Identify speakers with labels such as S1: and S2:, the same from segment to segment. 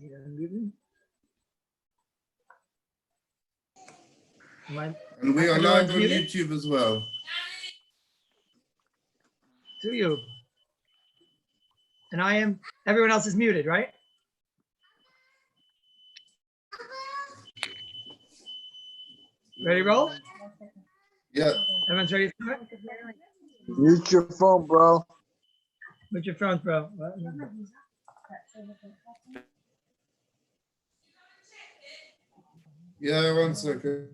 S1: And we are live on YouTube as well.
S2: To you. And I am, everyone else is muted, right? Ready to roll?
S1: Yeah.
S2: Everyone's ready to start?
S3: Mute your phone, bro.
S2: Mute your phone, bro.
S1: Yeah, 1 second.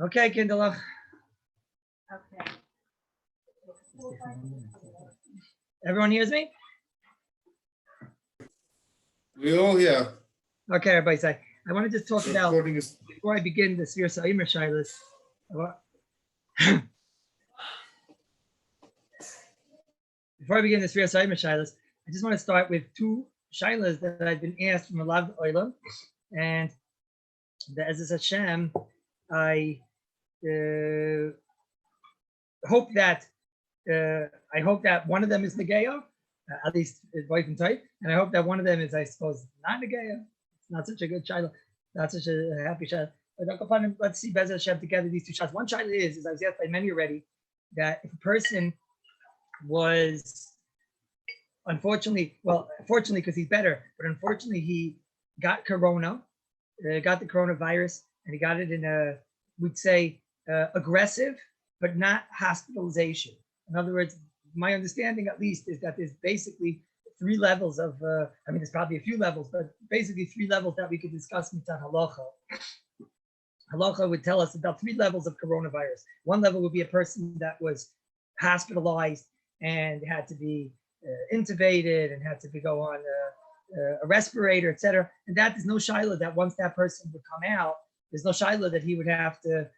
S2: Okay, Kindle.
S4: Okay.
S2: Everyone hears me?
S1: We all here.
S2: Okay, everybody say. I want to just talk about,
S1: Recording is
S2: before I begin the Shiur Sa'imer Shilas, before I begin the Shiur Sa'imer Shilas, I just want to start with two Shilas that I've been asked from a lot of Olam, and the Ezes Hashem, I hope that one of them is Negeo, at least wife and type, and I hope that one of them is, I suppose, not Negeo. It's not such a good Shilah, not such a happy Shilah. But let's see Bez Hashem together, these two shots. One Shilah is I was asked by many already, that if a person was unfortunately because he's better, but unfortunately he got corona, got the coronavirus, and he got it in a, we'd say, aggressive, but not hospitalization. In other words, my understanding at least is that there's basically 3 levels of, there's probably a few levels, but basically 3 levels that we could discuss in Halacha. Halacha would tell us about 3 levels of coronavirus. One level would be a person that was hospitalized and had to be intubated and had to go on a respirator, etc. And that is no shiloh that once that person would come out, there's no shiloh that he would have to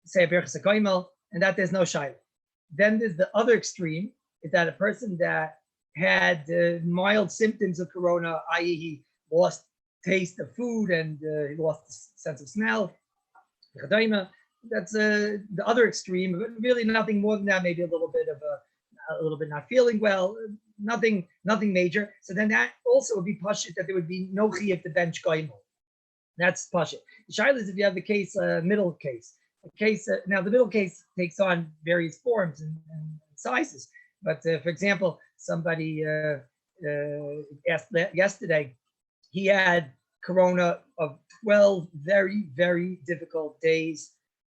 S2: say a berachas hakoimel, and that there's no shiloh. Then there's the other extreme, is that a person that had mild symptoms of corona, i.e. he lost taste of food and he lost the sense of smell. That's the other extreme, but really nothing more than that, maybe a little bit not feeling well, nothing major. So then that also would be pashut that there would be no chiyuv to bench goimel. That's pashut. The shaila is if you have the case, middle case. Now the middle case takes on various forms and sizes. But for example, somebody asked yesterday, he had corona of 12 very, very difficult days.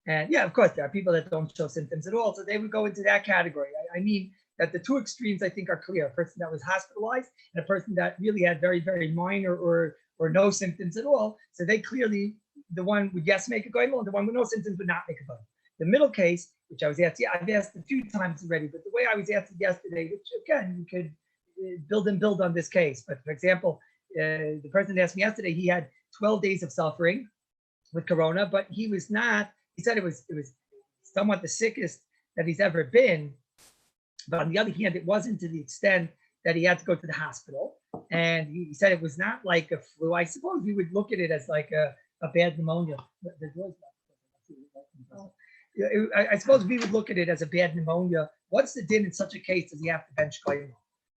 S2: And yeah, of course, there are people that don't show symptoms at all. So they would go into that category. I mean that the 2 extremes, I think, are clear. A person that was hospitalized and a person that really had very, very minor or no symptoms at all. So they clearly, the one would yes make a goimel, and the one with no symptoms would not make a goimel. The middle case, which I was asked, I've asked a few times already, but the way I was asked yesterday, which again, you could build on this case. But for example, the person asked me yesterday, he had 12 days of suffering with corona, but he was not, he said it was somewhat the sickest that he's ever been. But on the other hand, it wasn't to the extent that he had to go to the hospital. And he said it was not like a flu. I suppose we would look at it as like a bad pneumonia. I suppose we would look at it as a bad pneumonia. What's the din in such a case? Does he have to bench goimel?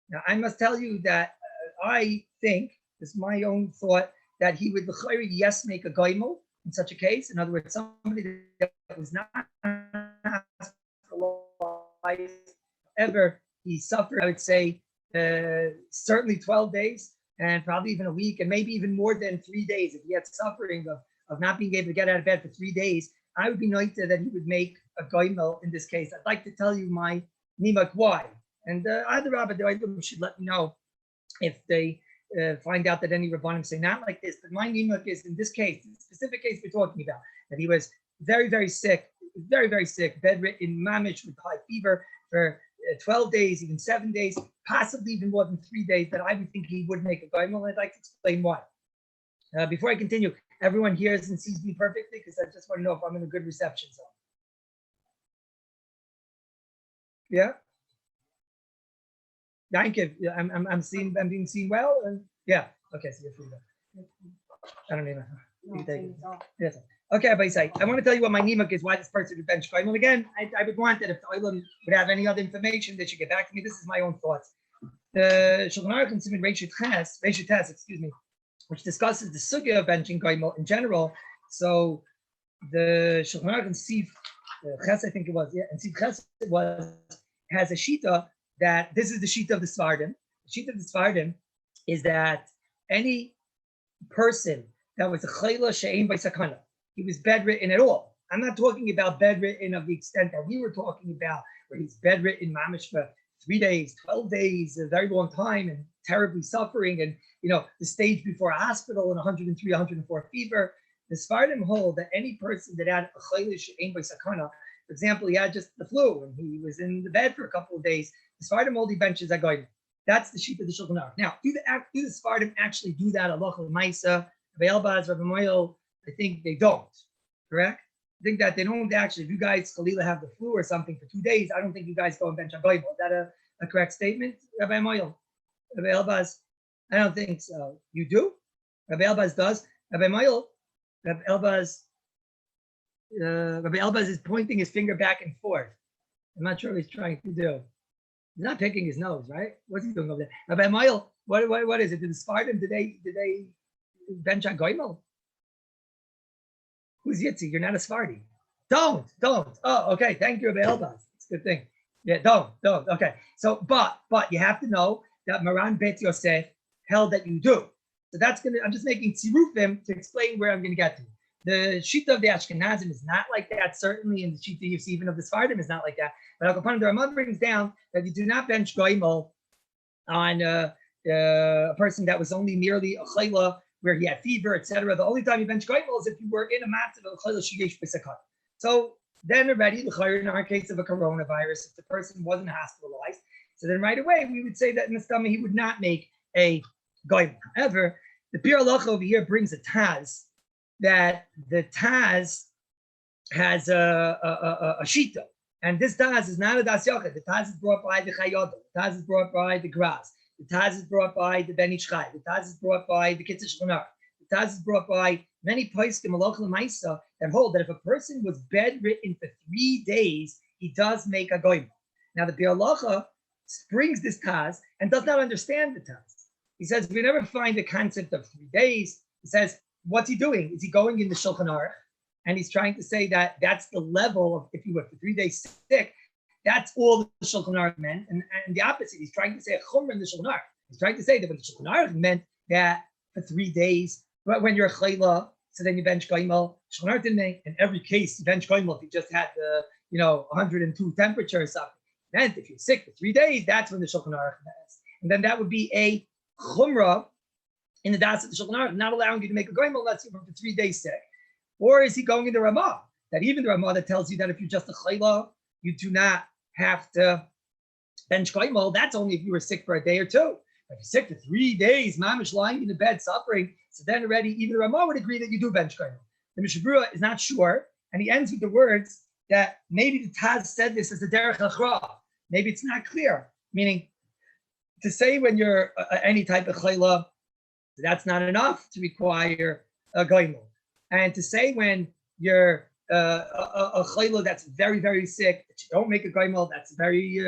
S2: Now, I must tell you that I think, this is my own thought, that he would yes make a goimel in such a case. In other words, somebody that was not hospitalized, ever he suffered, I would say, certainly 12 days and probably even a week and maybe even more than 3 days. If he had suffering of not being able to get out of bed for 3 days, I would be noted that he would make a goimel in this case. I'd like to tell you my nimak why. And either Rabbi should let me know if they find out that any Rabbanim say not like this. But my nimak is in this case, the specific case we're talking about, that he was very, very sick, bedridden, mamish with high fever for 12 days, even 7 days, possibly even more than 3 days, that I would think he would make a goimel. I'd like to explain why. Before I continue, everyone hears and sees me perfectly, because I just want to know if I'm in a good reception zone. Yeah. Thank you. I'm being seen well. And yeah. Okay. So you're free. I don't even. You can take it. Yes. Okay, Rabbi Isai, I want to tell you what my nimuk is, why this person would bench Kaimel. Again, I would want that if the Olam would have any other information, they should get back to me. This is my own thoughts. The Shulchan Aruch in Siman Reishut Tes, which discusses the sugya of benching Kaimel in general. So the Shulchan Aruch in Siv Ches, I think it was, and Siv Ches has a shita that this is the shita of the Svardim. The shita of the Svardim is that any person that was a chayla she'ein by sakana, he was bedridden at all. I'm not talking about bedridden of the extent that we were talking about, where he's bedridden mamish for 3 days, 12 days, a very long time, and terribly suffering, and the stage before a hospital and 103, 104 fever. The Sfardim hold that any person that had a chayla she'ein by sakana, for example, he had just the flu and he was in the bed for a couple of days, the Sfardim hold he benches that guy. That's the sheet of the Shulchan Aruch. Now, do the Sfardim actually do that? Halacha l'maisa, Rabbi Elbaz, Rabbi Moel, I think they don't. Correct? I think that they don't actually. If you guys Chalila have the flu or something for 2 days, I don't think you guys go and bench a goyim. Is that a correct statement, Rabbi Moel? Rabbi Elbaz? I don't think so. You do? Rabbi Elbaz does. Rabbi Moel? Rabbi Elbaz is pointing his finger back and forth. I'm not sure what he's trying to do. He's not picking his nose, right? What's he doing over there? Rabbi Moel, what is it? Did the Spartan, did they bench a goyim? Who's Yitzi? You're not a Sfardi. Don't. Oh, okay. Thank you, Rabbi Elbaz. It's a good thing. Yeah, don't. Okay. So, but you have to know that Maran Bet Yosef held that you do. So I'm just making tzirufim to explain where I'm going to get to. The shita of the Ashkenazim is not like that. Certainly in the shita you see even of the Sfardim is not like that. But Al-Kapan, the Ramad brings down that you do not bench goimel on a person that was only merely a chayla, where he had fever, etc. The only time you bench goimel is if you were in a matzah of chayla sheyesh b'sakat. So then already, in our case of a coronavirus, if the person wasn't hospitalized, so then right away we would say that in the stomach he would not make a goimel. However, the Pir Halacha over here brings a Taz, that the Taz has a shita, and this Taz is not a das yachid. The Taz is brought by the Chayot, the Taz is brought by the Graz, the Taz is brought by the Ben Ish Chai, the Taz is brought by the Kitzur Shulchan Aruch, the Taz is brought by many poskim halacha l'maisa that hold that if a person was bedridden for 3 days, he does make a goyim. Now the Pir Halacha brings this Taz and does not understand the Taz. He says we never find the concept of 3 days. He says, what's he doing? Is he going in the Shulchan Aruch and he's trying to say that that's the level of if you were for 3 days sick, that's all the Shulchan Aruch meant, and the opposite. He's trying to say a chumrah in the Shulchan Aruch. He's trying to say that when the Shulchan Aruch meant that for 3 days, but when you're a chayla, so then you bench goimel. Shulchan Aruch didn't make in every case you bench goimel if you just had the 102 temperature or something. Then if you're sick for 3 days, that's when the Shulchan Aruch has, and then that would be a chumrah in the das of the Shulchan Aruch, not allowing you to make a goimel unless you're for 3 days sick. Or is he going in the Ramah? That even the Ramah that tells you that if you're just a chayla, you do not have to bench goimel. That's only if you were sick for a day or two. If you're sick for 3 days, mamish lying in the bed suffering, so then already even the Ramah would agree that you do bench goimel. The Mishnah Berurah is not sure, and he ends with the words that maybe the Taz said this as the derech hachra. Maybe it's not clear. Meaning, to say when you're any type of chayla, that's not enough to require a goimel. And to say when you're a chayla that's very, very sick, that you don't make a goimel, that's very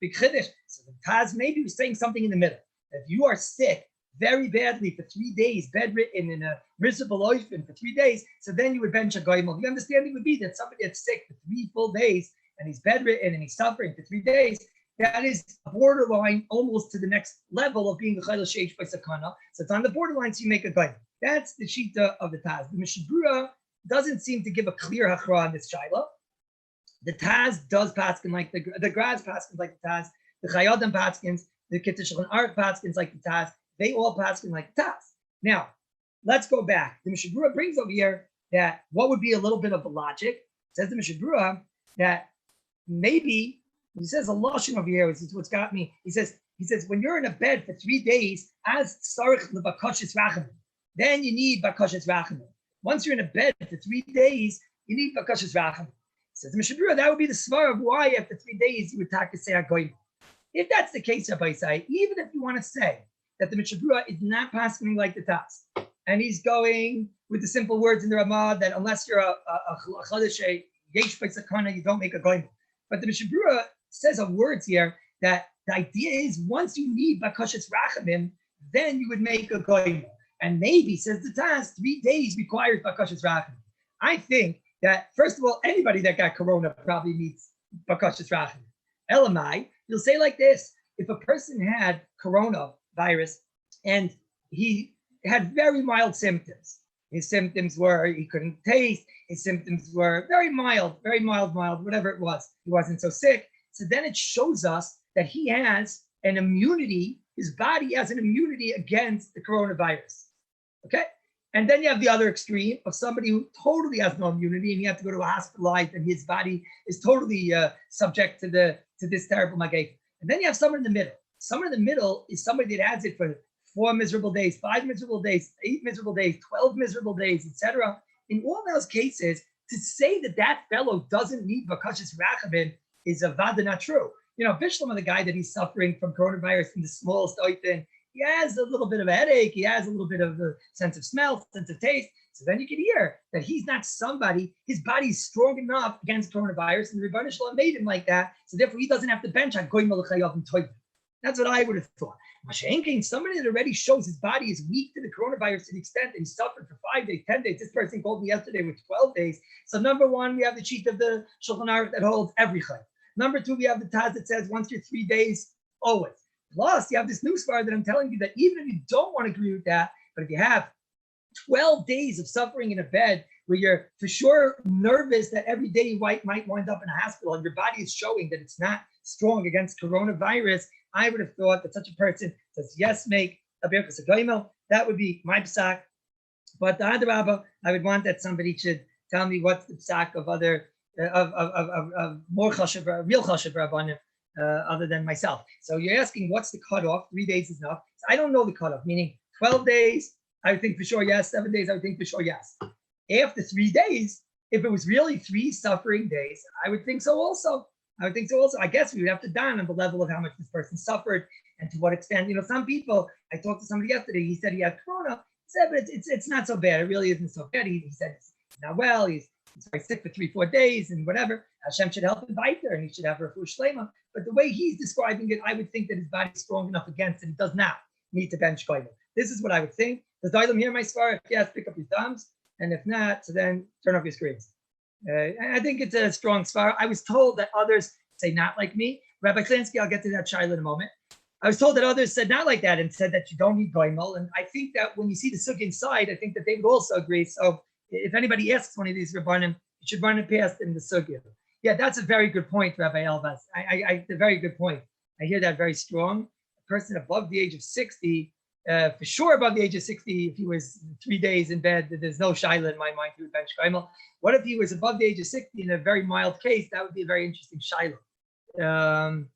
S2: big chiddush. So the Taz maybe was saying something in the middle. If you are sick very badly for 3 days, bedridden in a miserable oifen for 3 days, so then you would bench a goimel. The understanding would be that somebody that's sick for 3 full days and he's bedridden and he's suffering for 3 days, that is borderline almost to the next level of being a chayla sheish by sakana. So it's on the borderline, so you make a goimel. That's the shita of the Taz. The Mishnah Berurah doesn't seem to give a clear hachra on this shaila. The Taz does paskin like the Graz paskins like the Taz, the Chayodim paskins, the Kitzur Shulchan Aruch paskins like the Taz. They all paskin like the Taz. Now, let's go back. The Mishnah Berurah brings over here that what would be a little bit of the logic. Says the Mishnah Berurah that maybe he says a lashon over here. This is what's got me. He says when you're in a bed for 3 days, as sarich lebakashis rachamim, then you need bakashis rachamim. Once you're in a bed for 3 days, you need bakashis rachamim. Says the Mishnah Berurah, that would be the svar of why after 3 days you would take to say a goyim. If that's the case, Rabbi Isai, even if you want to say that the Mishnah Berurah is not passing like the Taz, and he's going with the simple words in the Ramah that unless you're a Chadash Yesh Sakana, you don't make a goyim. But the Mishnah Berurah says of words here that the idea is once you need Bakashas Rachamim, then you would make a goyim. And maybe, says the Taz, 3 days requires Bakashas Rachamim. I think that, first of all, anybody that got corona probably needs Bakashas Rachamim. Elamai, you'll say like this: if a person had coronavirus and he had very mild symptoms, his symptoms were he couldn't taste, his symptoms were very mild, whatever it was. He wasn't so sick. So then it shows us that he has an immunity, his body has an immunity against the coronavirus. Okay? And then you have the other extreme of somebody who totally has no immunity and you have to go to a hospitalized and his body is totally subject to this terrible magay. And then you have someone in the middle. Someone in the middle is somebody that has it for 4 miserable days, 5 miserable days, 8 miserable days, 12 miserable days, etc. In all those cases, to say that that fellow doesn't need Bakashas Rachamim is a vada not true. You know, Bishlam, the guy that he's suffering from coronavirus in the smallest oiten, he has a little bit of a headache, he has a little bit of a sense of smell, sense of taste. So then you can hear that he's not somebody, his body's strong enough against coronavirus, and the Rebbeinu Shalom made him like that. So therefore, he doesn't have to bench on Goyim Malachayav and Toivim. That's what I would have thought. Mashenkin, somebody that already shows his body is weak to the coronavirus to the extent that he suffered for 5 days, 10 days. This person called me yesterday with 12 days. So number one, we have the sheet of the Shulchan Aruch that holds every chayv. Number two, we have the Taz that says once you're 3 days, always. Plus, you have this new svar that I'm telling you that even if you don't want to agree with that, but if you have 12 days of suffering in a bed where you're for sure nervous that every day you might wind up in a hospital and your body is showing that it's not strong against coronavirus, I would have thought that such a person says, yes, make a birkas hagoyimel. That would be my psak. But the Adarabba, I would want that somebody should tell me what's the psak of other, of more chashav, real chashav rabbanim, other than myself. So you're asking what's the cutoff? 3 days is enough. So I don't know the cutoff, meaning 12 days, I would think for sure yes. 7 days, I would think for sure yes. After 3 days, if it was really 3 suffering days, I would think so also. I guess we would have to down on the level of how much this person suffered and to what extent. You know, some people, I talked to somebody yesterday, he said he had corona. He said, but it's not so bad. It really isn't so bad. He said he's not well. He's very sick for 3-4 days and whatever. Hashem should help him bite there and he should have a refuah shlema. But the way he's describing it, I would think that his body's strong enough against it. He does not need to bench koyim. This is what I would think. Does Dailam hear my svar? If yes, pick up your thumbs. And if not, so then turn off your screens. I think it's a strong svar. I was told that others say not like me. Rabbi Klinsky, I'll get to that shaila in a moment. I was told that others said not like that and said that you don't need goimel. And I think that when you see the sugya inside, I think that they would also agree. So if anybody asks one of these rabbanim, you should run it past them the sugya. Yeah, that's a very good point, Rabbi Elvas. A very good point. I hear that very strong. A person above the age of 60, for sure above the age of 60, if he was 3 days in bed, there's no shaila in my mind he would bench goimel. What if he was above the age of 60 in a very mild case? That would be a very interesting shaila.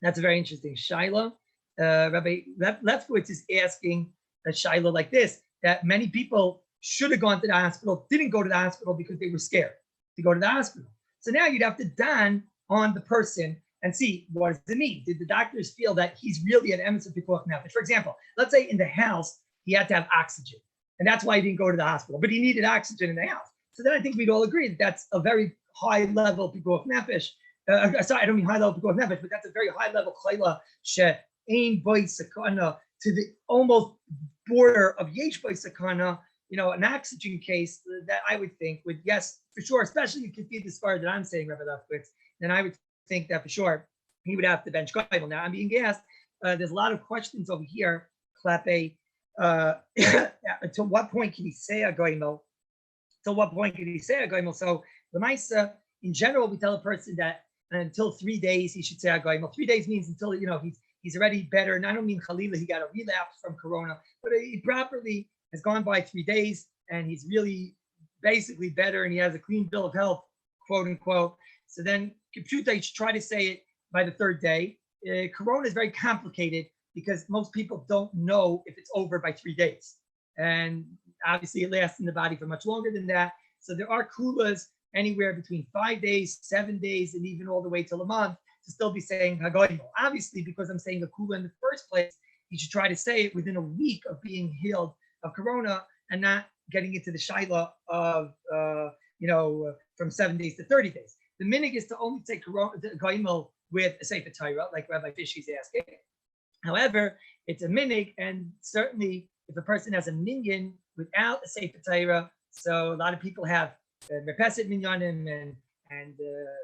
S2: That's a very interesting shaila. Rabbi Lefkowitz is asking a shaila like this, that many people should have gone to the hospital, didn't go to the hospital because they were scared to go to the hospital. So now you'd have to dan on the person and see what does it mean. Did the doctors feel that he's really an emes of pikuach nefesh? For example, let's say in the house, he had to have oxygen and that's why he didn't go to the hospital, but he needed oxygen in the house. So then I think we'd all agree that that's a very high level pikuach nefesh. Sorry, I don't mean high level pikuach nefesh, but that's a very high level chayla she'ein boy sakana to the almost border of yesh boy sakana. You know, an oxygen case that I would think would, yes, for sure, especially if you could feed the scar that I'm saying, Rabbi Lefkowitz, then I would think that for sure he would have to bench goimel. Now I'm being asked, there's a lot of questions over here, Klape, to what point can he say a goimel? To what point can he say a goimel? So the Maisa, in general, we tell a person that until 3 days he should say a goimel. 3 days means until, you know, he's already better. And I don't mean Chalila, he got a relapse from corona, but he properly has gone by 3 days and he's really basically better and he has a clean bill of health, quote unquote. So then Kipshuta, you should try to say it by the 3rd day. Corona is very complicated because most people don't know if it's over by 3 days. And obviously it lasts in the body for much longer than that. So there are kulas anywhere between 5 days, 7 days, and even all the way till a month to still be saying hagoyim. Obviously, because I'm saying a kula in the first place, you should try to say it within a week of being healed of Corona and not getting into the shaila of, from 7 days to 30 days. The minig is to only take goimel with a sefer Torah, like Rabbi Fishy is asking. However, it's a minig, and certainly if a person has a minyan without a sefer Torah, so a lot of people have merpeset minyanim and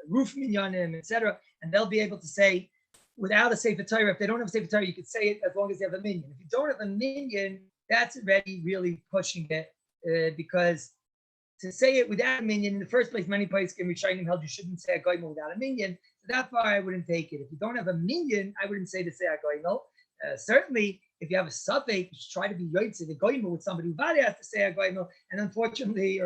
S2: roof minyanim, etc., and they'll be able to say without a sefer Torah. If they don't have a sefer Torah, you could say it as long as they have a minyan. If you don't have a minyan, that's already really pushing it, because to say it without a minyan in the first place, many places can Rishonim held you shouldn't say a goimel without a minyan. So that's why I wouldn't take it. If you don't have a minyan, I wouldn't say to say a goimel. Certainly, if you have a suffix, you should try to be yoitze the goimel with somebody who has to say a goimel. And unfortunately,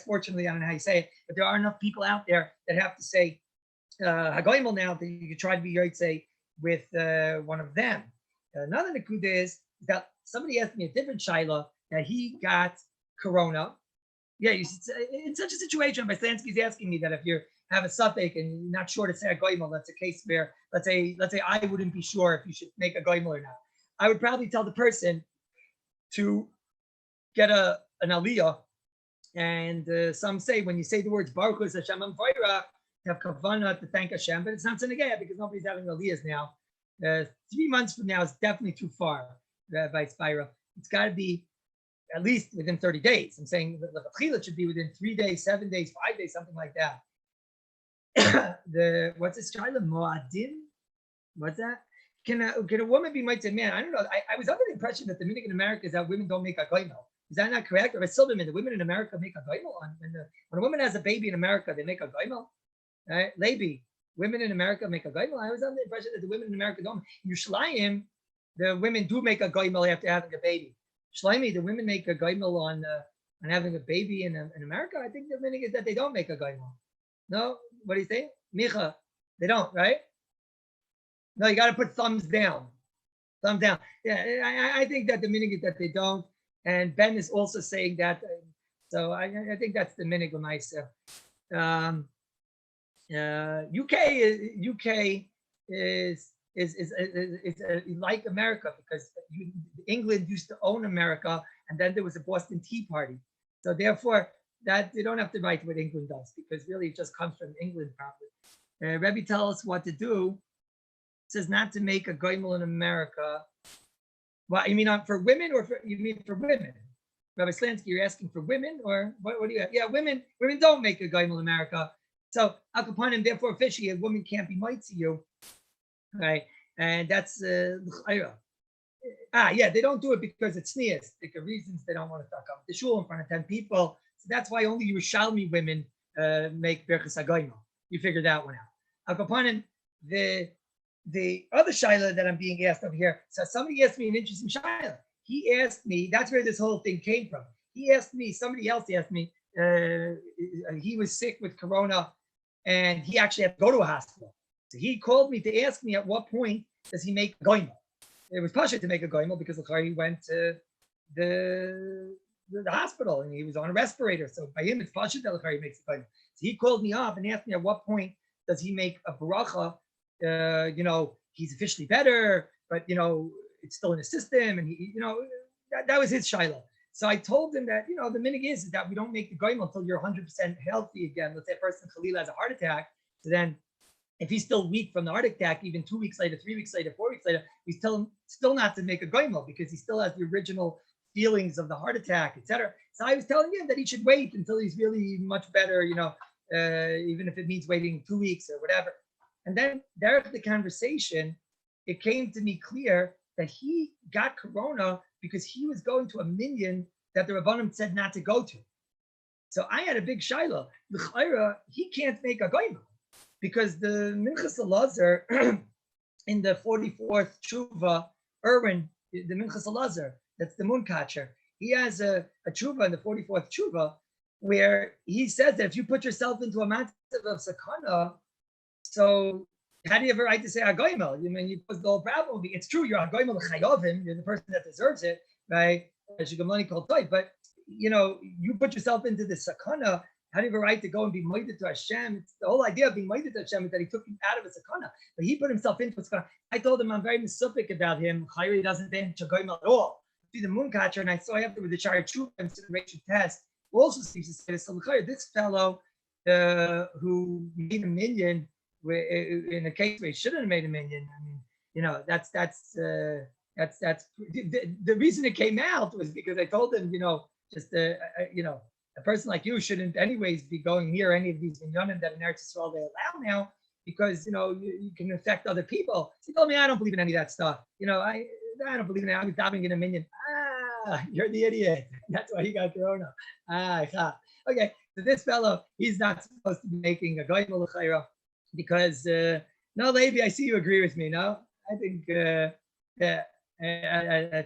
S2: fortunately, I don't know how you say it, but there are enough people out there that have to say hagoimel now that you can try to be yoitze with one of them. Another nekuda is that somebody asked me a different shaila that he got corona. Yeah, in such a situation, Baslansky is asking me that if you have a suffix and you're not sure to say a goimel, that's a case where, let's say I wouldn't be sure if you should make a goimel or not. I would probably tell the person to get an aliyah, and some say when you say the words Baruch Hu Hashem Amvoira, have kavanah to thank Hashem, but it's not Senegaya because nobody's having aliyahs now. 3 months from now is definitely too far, by Spira. It's got to be at least within 30 days. I'm saying that the should be within 3 days, 7 days, 5 days, something like that. What's this child? Moadim? What's that? Can a woman be mitzvah man? I don't know. I was under the impression that the minhag in America is that women don't make a goimel. Is that not correct? Or is Silverman, the women in America make a goimel? When a woman has a baby in America, they make a goimel? Right? Levi, women in America make a goimel. I was under the impression that the women in America don't. In Yerushalayim, the women do make a goimel after having a baby. Shlomi, the women make a goimel on having a baby in America. I think the minhag is that they don't make a goimel. No? What do you think? Micha, they don't, right? No, you got to put thumbs down. Thumb down. Yeah, I think that the minhag is that they don't. And Ben is also saying that. So I think that's the minhag of myself. UK is like America because England used to own America, and then there was a Boston Tea Party. So therefore, that they don't have to write what England does because really it just comes from England probably. Rabbi tells us what to do. It says not to make a goimel in America. Well, you mean for women or you mean for women? Rabbi Slansky, you're asking for women or what do you have? Yeah, women don't make a goimel in America. So Akapanim, therefore fishy, a woman can't be mighty you. Right? And that's yeah, they don't do it because it's sneers. Because reasons they don't want to talk up the shul in front of 10 people. So that's why only Yerushalmi women make Berchas HaGoimel. You figured that one out. Akapanim, the other shaila that I'm being asked over here. So somebody asked me an interesting shaila. He asked me, that's where this whole thing came from. Somebody else asked me, he was sick with corona and he actually had to go to a hospital. So he called me to ask me at what point does he make a goimel. It was pasha to make a goimel because he went to the hospital and he was on a respirator. So by him, it's pasha that he makes a goimel. So he called me up and asked me at what point does he make a baracha. He's officially better, but it's still in his system, and that was his shiloh. So I told him that the minhag is that we don't make the goimel until you're 100% healthy again. Let's say a person Khalil has a heart attack, so then if he's still weak from the heart attack, even 2 weeks later, 3 weeks later, 4 weeks later, we tell him still not to make a goimel because he still has the original feelings of the heart attack, etc. So I was telling him that he should wait until he's really much better, even if it means waiting 2 weeks or whatever. And then there at the conversation, it came to me clear that he got corona because he was going to a minyan that the Rabbanim said not to go to. So I had a big shiloh. L'chayra, he can't make a goimel because the Minchas Elazar in the 44th tshuva, Erwin, the Minchas Elazar, that's the mooncatcher, he has a tshuva in the 44th tshuva where he says that if you put yourself into a matzav of sakana, so how do you ever right to say agoimel? You put the whole problem. It's true, you're agoimel chayovim, you're the person that deserves it, right? As you money called toy, but you put yourself into the sakana. How do you have a right to go and be moided to Hashem? It's the whole idea of being moided to Hashem is that he took him out of a sakana, but he put himself into a sakana. I told him I'm very misupik about him. Chayri doesn't bench agoimel at all. see the moon catcher, and I saw after with the Shari Tshuva consideration test, also seems to say this fellow who made a million in a case where he shouldn't have made a million. I mean, that's the reason it came out was because I told him, just a person like you shouldn't anyways be going near any of these minyanim that in Eretz Yisrael they allow now, because you can affect other people. So he told me, I don't believe in any of that stuff. I don't believe in it. I was davening in a minyan. You're the idiot. That's why you got corona. Okay. So this fellow, he's not supposed to be making a goyim l'chayra because no, Levi, I see you agree with me. No, I think I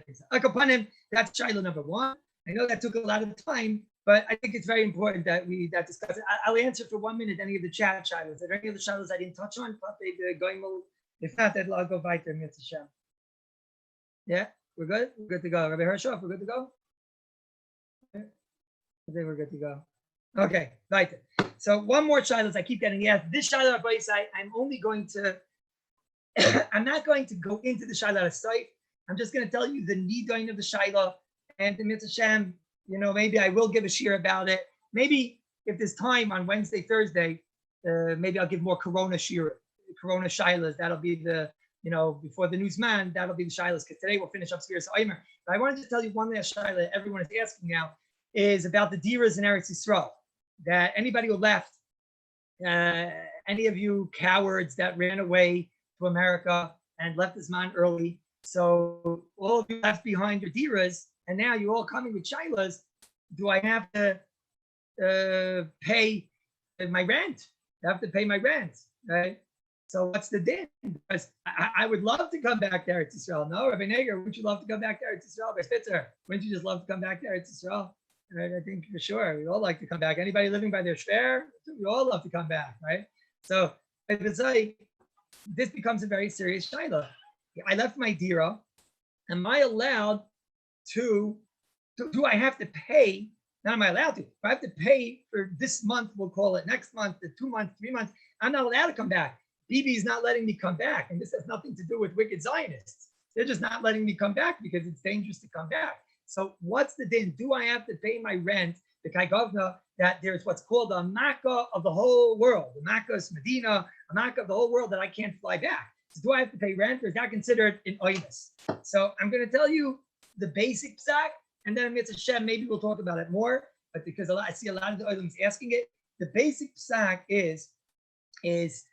S2: think so. Upon him, that's Shiloh number one. I know that took a lot of time, but I think it's very important that we discuss it. I'll answer for 1 minute any of the chat Shilohs. Are there any other Shilohs I didn't touch on? If not, then I'll go weiter. Yeah, we're good. We're good to go. Rabbi Hershoff, we're good to go. I think we're good to go. Okay, weiter. So one more Shilohs I keep getting asked. This Shiloh Rabbi say I'm only going to. I'm not going to go into the Shiloh site. I'm just going to tell you the nidain of the Shiloh, and the Mitzvah Shem, maybe I will give a shiur about it. Maybe if there's time on Wednesday, Thursday, maybe I'll give more Corona shiur, Corona Shilohs. That'll be the, before the newsman, that'll be the Shilohs, because today we'll finish up Sefiras Omer. But I wanted to tell you one last Shiloh everyone is asking now is about the diras in Eretz Yisrael. That anybody who left, any of you cowards that ran away to America and left this man early. So all of you left behind your diras, and now you're all coming with shilas. Do I have to pay my rent? I have to pay my rent, right? So what's the din? Because I would love to come back to Eretz Yisrael. No, Rabbi Nager, wouldn't you love to come back to Eretz Yisrael? Rabbi Spitzer, wouldn't you just love to come back to Eretz Yisrael? Right? I think for sure we'd all like to come back. Anybody living by their shver, we all love to come back, right? So if it's like this becomes a very serious shiloh. I left my dira. Am I allowed to? Do I have to pay? Not am I allowed to. If I have to pay for this month, we'll call it next month, the 2 months, 3 months. I'm not allowed to come back. Bibi is not letting me come back, and this has nothing to do with wicked Zionists. They're just not letting me come back because it's dangerous to come back. So what's the din? Do I have to pay my rent? The Kaigovna, that there's what's called a Makkah of the whole world. The Makkah is Medina, a Makkah of the whole world that I can't fly back. So do I have to pay rent, or is that considered an oinus? So I'm going to tell you the basic psak, and then Mitzvah Shem, maybe we'll talk about it more, but because I see a lot of the items asking it, the basic psak is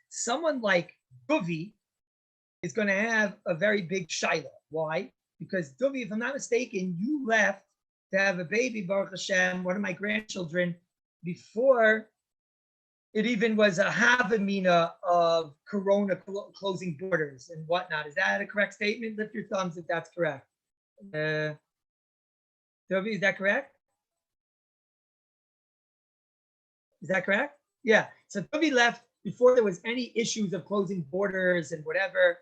S2: someone like Duvi is going to have a very big shiloh. Why? Because Duvi, if I'm not mistaken, you left to have a baby, Baruch Hashem, one of my grandchildren, before it even was a havamina of Corona closing borders and whatnot. Is that a correct statement? Lift your thumbs if that's correct. Duvi, is that correct? Is that correct? Yeah. So Duvi left before there was any issues of closing borders and whatever.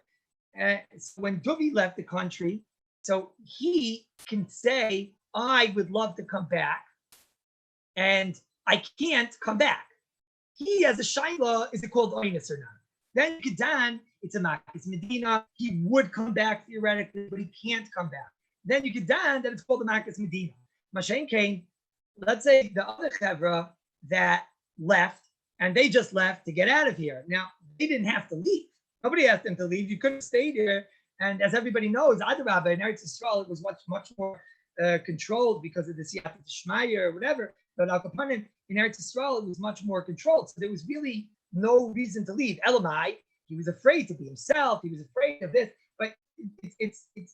S2: So when Duvi left the country, so he can say, I would love to come back, and I can't come back. He has a shaila, is it called oinus or not? Then Kedan, it's a mak, it's Medina, he would come back theoretically, but he can't come back. Then you Kedan, that it's called the mak, it's Medina. Mashen came, let's say the other chevra that left, and they just left to get out of here. Now, they didn't have to leave. Nobody asked them to leave. You could have stayed here. And as everybody knows, Adarabah in Eretz Yisrael, it was much more controlled because of the Siyata Shmaya or whatever. But Al Kapanim in Eretz Yisrael, it was much more controlled. So there was really no reason to leave. Elamai, he was afraid to be himself. He was afraid of this. But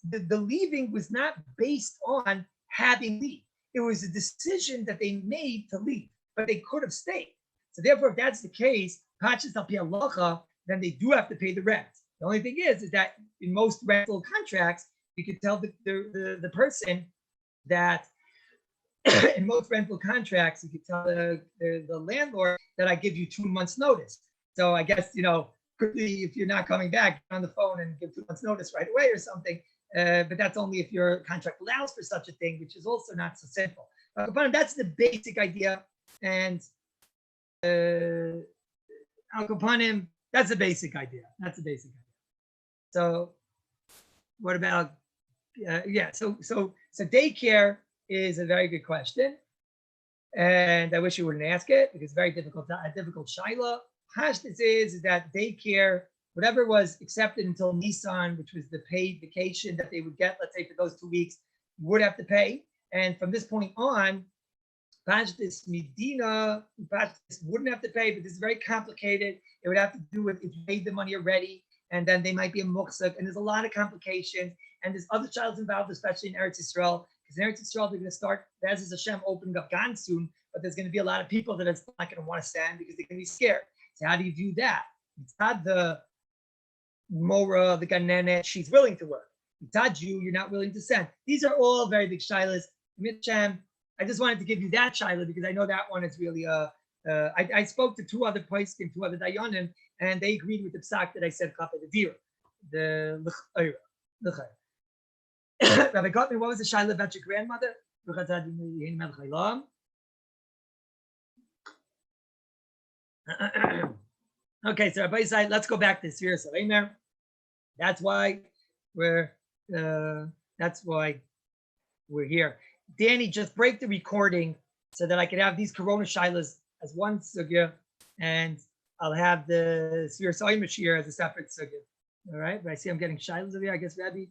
S2: the leaving was not based on having leave. It was a decision that they made to leave, but they could have stayed. So therefore, if that's the case, Pachas al pi halacha, then they do have to pay the rent. The only thing is that in most rental contracts, you can tell the person that in most rental contracts, you can tell the landlord that I give you 2 months notice. So I guess, quickly, if you're not coming back, get on the phone and give 2 months notice right away or something. But that's only if your contract allows for such a thing, which is also not so simple. That's the basic idea. And Al Kapanim, that's the basic idea. That's the basic idea. So what about yeah. So daycare is a very good question, and I wish you wouldn't ask it because it's very difficult. A difficult shaila. Pashtus is that daycare, whatever was accepted until Nissan, which was the paid vacation that they would get, let's say for those 2 weeks, would have to pay. And from this point on, Pashtus Medina, Pashtus wouldn't have to pay, but this is very complicated. It would have to do with if you paid the money already, and then they might be a muksuk, and there's a lot of complications. And there's other childs involved, especially in Eretz Yisrael, because in Eretz Yisrael they're going to start, as is Hashem, opening up Gan soon, but there's going to be a lot of people that it's not going to want to stand because they're going to be scared. So how do you view that? It's not the Mora, the Ganenet, she's willing to work. It's not you, you're not willing to send. These are all very big shilas. I just wanted to give you that shaila because I know that one is really I spoke to two other poskim, two other dayanim, and they agreed with the psak that I said kapeh the dir, the l'chayr. Rabbi Gottman, what was the shaila about your grandmother? Okay, so Rabbi said, let's go back to Shiur Saleimer. That's why we're here. Danny, just break the recording so that I could have these Corona shilas as one sugya, and I'll have the Shiur Saleimer shiur as a separate sugya. All right, but I see I'm getting shilas over here. I guess Rabbi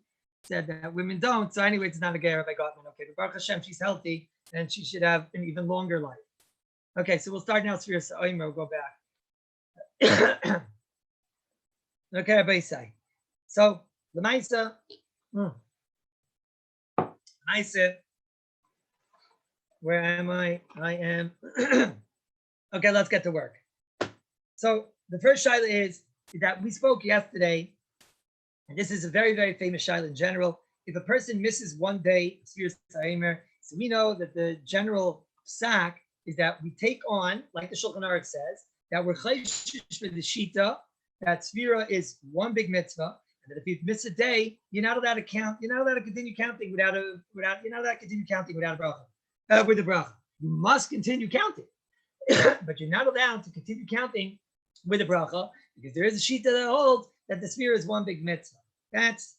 S2: said that women don't. So anyway, it's not a gay Rabbi Gottman. Okay, but Baruch Hashem, she's healthy and she should have an even longer life. Okay, so we'll start now. Shiur Saleimer. We'll go back. Okay, Rabbi say. So the Maisa, where am I? I am. Okay, let's get to work. So the first shaila is that we spoke yesterday, and this is a very, very famous shaila in general. If a person misses one day of Shiur Saleimer, so we know that the general psak is that we take on, like the Shulchan Aruch says, that we're chayshish for the shita, that Sfira is one big mitzvah, and that if you miss a day, you're not allowed to count. You're not allowed to continue counting without a bracha. With a bracha, you must continue counting, but you're not allowed to continue counting with a bracha because there is a shita that holds that the Sfira is one big mitzvah. That's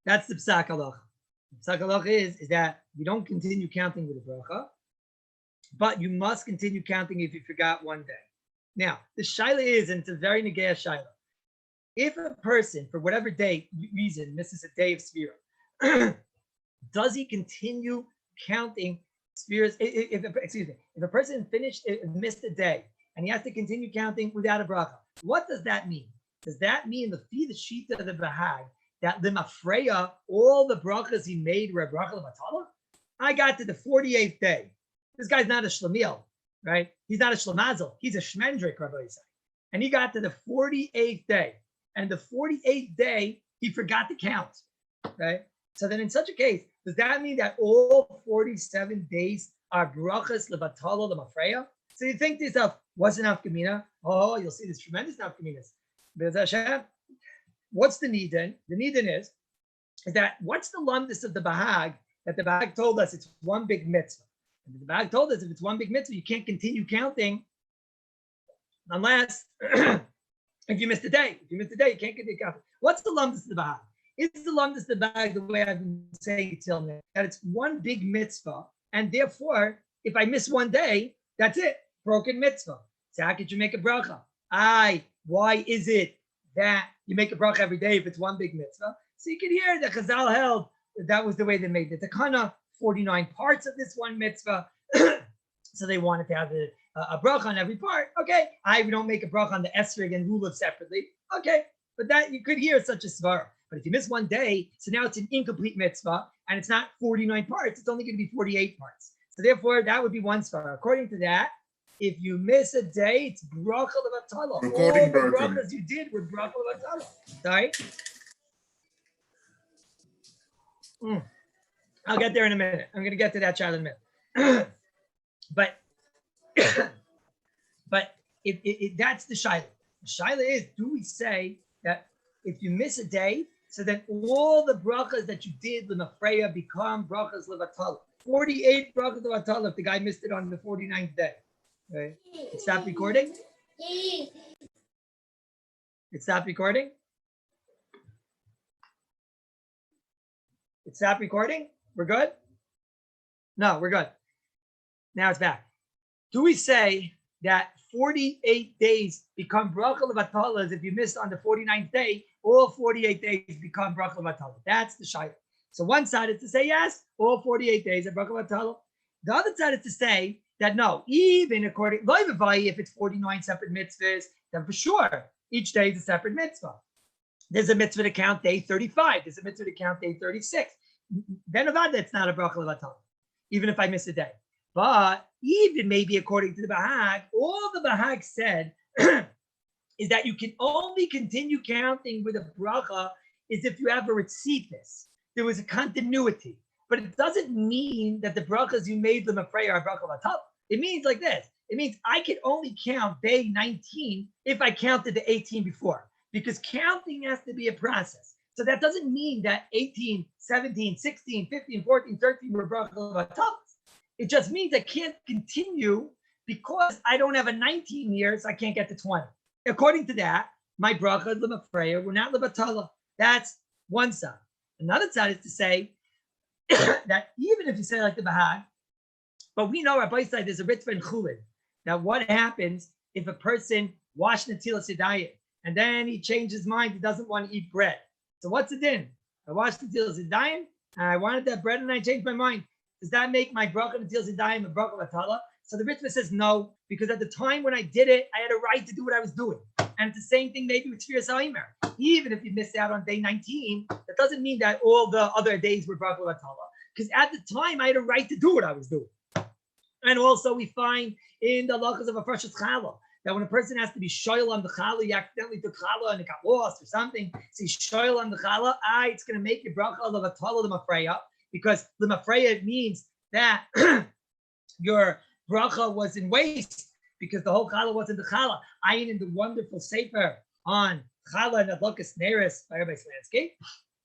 S2: that's the psak halacha. The psak halacha is that you don't continue counting with a bracha, but you must continue counting if you forgot one day. Now, the shaila is, and it's a very negaya shaila, if a person, for whatever reason, misses a day of Sfira, does he continue counting Sfiras? If a person missed a day, and he has to continue counting without a bracha, what does that mean? Does that mean the shita of the Bahag, that the mafreya, all the brachas he made were a bracha l'matala? I got to the 48th day. This guy's not a shlemiel, right? He's not a shlemazel. He's a shmendrik, Rabbi say. And he got to the 48th day. And the 48th day, he forgot to count, right? So then in such a case, does that mean that all 47 days are brachas levatala lemafreya? So you think to yourself, what's an afkamina? Oh, you'll see this tremendous afkaminas. What's the nidin? The nidin is that what's the lumdus of the Bahag that the Bahag told us it's one big mitzvah? And the Bahag told us if it's one big mitzvah, you can't continue counting unless if you missed a day. If you missed a day, you can't continue counting. What's the lumdus of the Bahag? Is the lumdus of the Bahag the way I've been saying it till now? That it's one big mitzvah, and therefore, if I miss one day, that's it. Broken mitzvah. So how could you make a bracha? Why is it that you make a bracha every day if it's one big mitzvah? So you can hear that Chazal held that was the way they made it. The Takana, 49 parts of this one mitzvah. So they wanted to have a bracha on every part. Okay, we don't make a bracha on the esrog and lulav separately. Okay, but that you could hear such a svara. But if you miss one day, so now it's an incomplete mitzvah, and it's not 49 parts, it's only going to be 48 parts. So therefore, that would be one svara. According to that, if you miss a day, it's bracha levatala. All the brachas you did were bracha levatala. Sorry? I'll get there in a minute. I'm going to get to that child in a minute. But if that's the shaila. The shaila is, do we say that if you miss a day, so then all the brachas that you did l'mafreya become brachas levatala? 48 brachas of atala if the guy missed it on the 49th day. Right? It stopped recording. It stopped recording. It stopped recording. We're good? No, we're good. Now it's back. Do we say that 48 days become bracha levatalas if you missed on the 49th day? All 48 days become bracha levatala. That's the shayla. So one side is to say yes, all 48 days are bracha levatala. The other side is to say that no, even according if it's 49 separate mitzvahs, then for sure each day is a separate mitzvah. There's a mitzvah to count day 35. There's a mitzvah to count day 36. Then about that, it's not a bracha levatala, even if I miss a day. But even maybe according to the Bahag, all the Bahag said is that you can only continue counting with a bracha is if you have a retzifus. There was a continuity. But it doesn't mean that the brachas you made them a prayer are bracha levatala. It means like this. It means I can only count day 19 if I counted the 18 before, because counting has to be a process. So that doesn't mean that 18, 17, 16, 15, 14, 13 were bracha levatalas. It just means I can't continue because I don't have a 19 years, I can't get to 20. According to that, my bracha lemafreya were not levatala. That's one side. Another side is to say that even if you say like the Bahag, but we know Rabbi side there's a ritzvah in Chulin. Now, what happens if a person washed Netilas Yadayim and then he changed his mind, he doesn't want to eat bread? So what's the din? I washed Netilas Yadayim and I wanted that bread and I changed my mind. Does that make my bracha Netilas Yadayim a bracha levatala? So the ritzvah says no, because at the time when I did it, I had a right to do what I was doing. And it's the same thing maybe with Shviras HaOmer. Even if you missed out on day 19, that doesn't mean that all the other days were bracha levatala, because at the time I had a right to do what I was doing. And also we find in the halachas of a freshus challah that when a person has to be shoyl on the challah, you accidentally took challah and it got lost or something. So he's shoyl on the challah, it's going to make your bracha levatala lemafreya, because lemafreya means that your bracha was in waste because the whole challah wasn't the challah. Ayin in the wonderful sefer on challah and adlakas neris by Rabbi Slansky.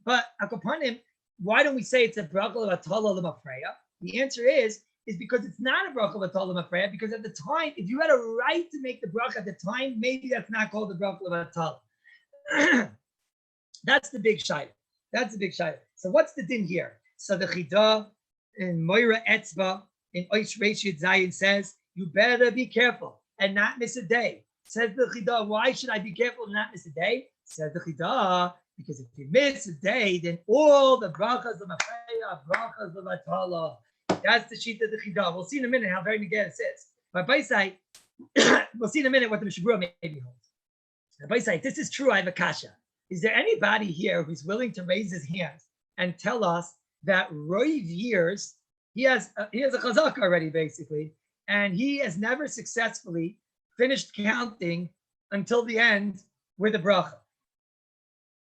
S2: But upon him, why don't we say it's a bracha levatala lemafreya? The answer is because it's not a bracha levatala lemafreya, because at the time, if you had a right to make the bracha at the time, maybe that's not called the bracha levatala. That's the big shayla. That's the big shayla. So what's the din here? So the Chidah in Moira Etzba in Oish Reish Yud Zayin says, you better be careful and not miss a day. Says the Chidah, why should I be careful and not miss a day? Says the Chidah, because if you miss a day, then all the brachas of Mafreya, brachas of Atala. That's the sheet of the Chidah. We'll see in a minute how very Megillah says. But by side, we'll see in a minute what the Mishabura maybe holds. By side, this is true. I have a kasha. Is there anybody here who's willing to raise his hands and tell us that Roiv years he has a chazak already basically, and he has never successfully finished counting until the end with a bracha?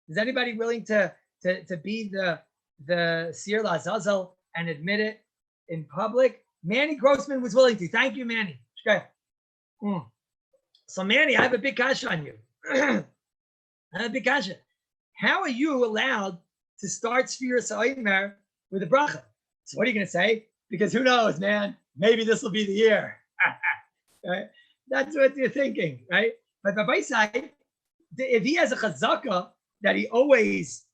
S2: Is anybody willing to be the Seer Lazazel and admit it in public? Manny Grossman was willing to. Thank you, Manny. Okay. So Manny, I have a big kasha on you. I have a big kasha. How are you allowed to start Shviras HaOmer with a bracha? So what are you going to say? Because who knows, man? Maybe this will be the year. Right? That's what you're thinking, right? But by side, if he has a chazaka that he always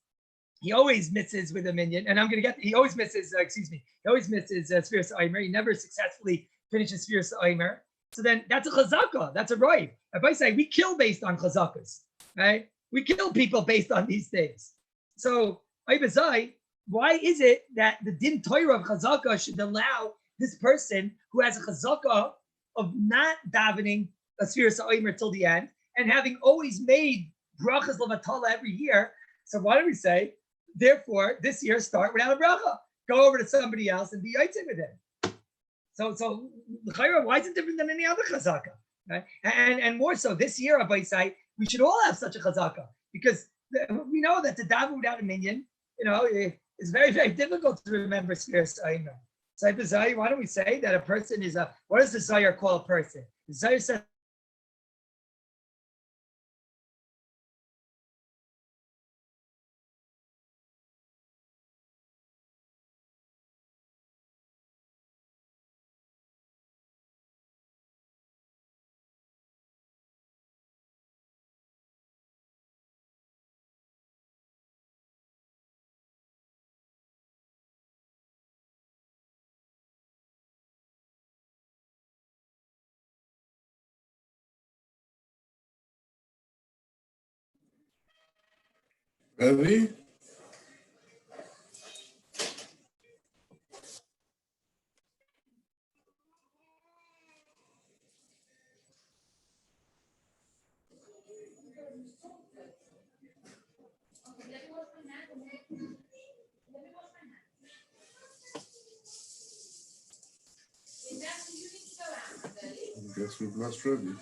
S2: misses with a minion, and I'm going to get, he always misses Shviras HaOmer. He never successfully finishes Shviras HaOmer. So then that's a chazaka. That's a roiv. If I say we kill based on chazakas, right? We kill people based on these things. So why is it that the din Torah of chazaka should allow this person who has a chazaka of not davening a Shviras HaOmer till the end and having always made brachas levatala every year? So why don't we say, therefore, this year start without a bracha? Go over to somebody else and be yitzig with him. So why is it different than any other chazaka? Right? And more so, this year, Rabbi say, we should all have such a chazaka, because we know that to daven without a minion, it's very, very difficult to remember Shviras HaOmer. So why don't we say that a person is what does the Zayar call a person? The Zayar says
S1: Rabbi? I guess we've lost Rabbi.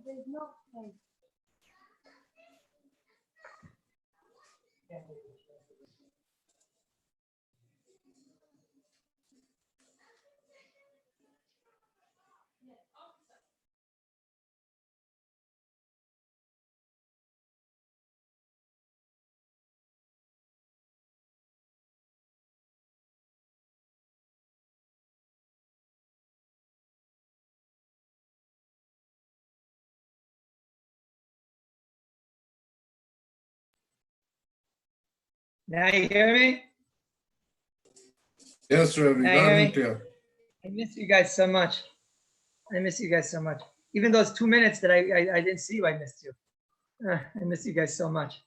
S4: There's no place.
S2: Now you hear me?
S1: Yes, Rabbi,
S2: Hey,
S1: loud
S2: Harry.
S1: and clear.
S2: I miss you guys so much. I miss you guys so much. Even those 2 minutes that I didn't see you, I missed you. I miss you guys so much.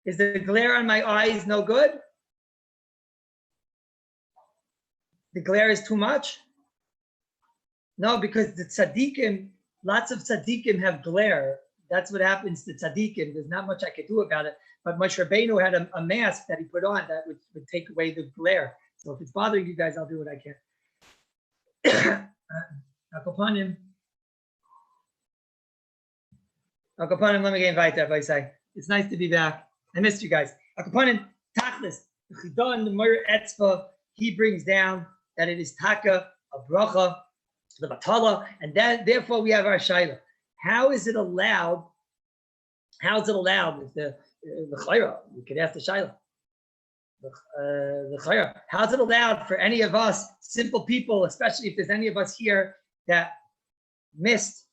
S2: Is the glare on my eyes no good? The glare is too much? No, because the tzaddikim, lots of tzaddikim have glare. That's what happens to tzaddikim. There's not much I could do about it. But Moshe Rabbeinu had a mask that he put on that would take away the glare. So if it's bothering you guys, I'll do what I can. Akopanim. Akopanim, let me get invited, Rabbi say. It's nice to be back. I missed you guys. Akopanim, Tachlis, the Chidon, the Moir Etzva, he brings down that it is Taka, a bracha, the Batala, and that therefore we have our Shaila. How is it allowed? How is it allowed if the Chayra? We could ask the Shaila. The Chayra. How is it allowed for any of us, simple people, especially if there's any of us here that missed?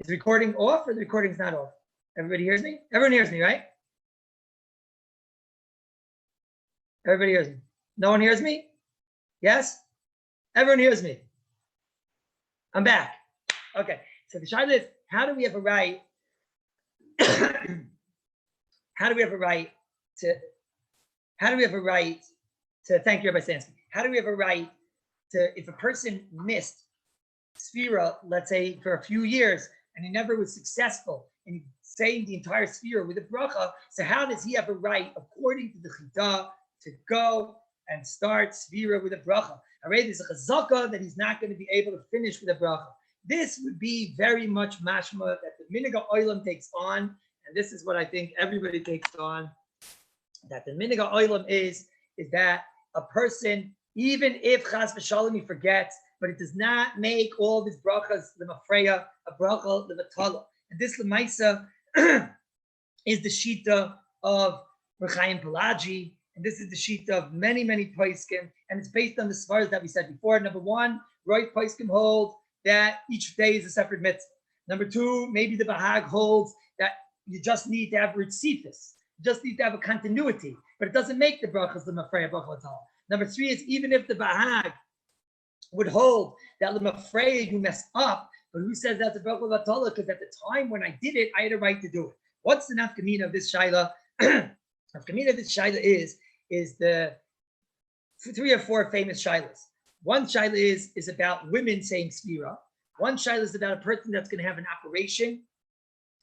S2: Is the recording off or the recording's not off? Everybody hears me? Everyone hears me, right? Everybody hears me. No one hears me? Yes? Everyone hears me. I'm back. Okay. So the shayla is, how do we have a right? How do we have a right to thank you, Rabbi Stansky. How do we have a right to, if a person missed Sphira, let's say for a few years, and he never was successful in saying the entire Sphira with a bracha, so how does he have a right, according to the Chidah, to go and start Sphira with a bracha? Already there's a chazaka that he's not going to be able to finish with a bracha. This would be very much mashma that the minhag ha'olam takes on, and this is what I think everybody takes on, that the minhag ha'olam is that a person, even if chas v'shalom he forgets, but it does not make all of his brachas l'mafreya a bracha l'vatala. And this l'maisa is the shita of Rechaim Pelagi, and this is the shita of many poskim, and it's based on the svaras that we said before. Number one, right poskim hold that each day is a separate mitzvah. Number two, maybe the Bahag holds that you just need to have ritzifus, you just need to have a continuity, but it doesn't make the brachas l'mafreya bracha l'vatala. Number three is even if the Bahag would hold that l'mafreya you mess up, but who says that's a bracha l'vatala? Because at the time when I did it, I had a right to do it. What's the nafkamina of this shaila? Nafkamina of this shaila is the 3 or 4 famous shailas. One shaila is about women saying sphira. One shaila is about a person that's going to have an operation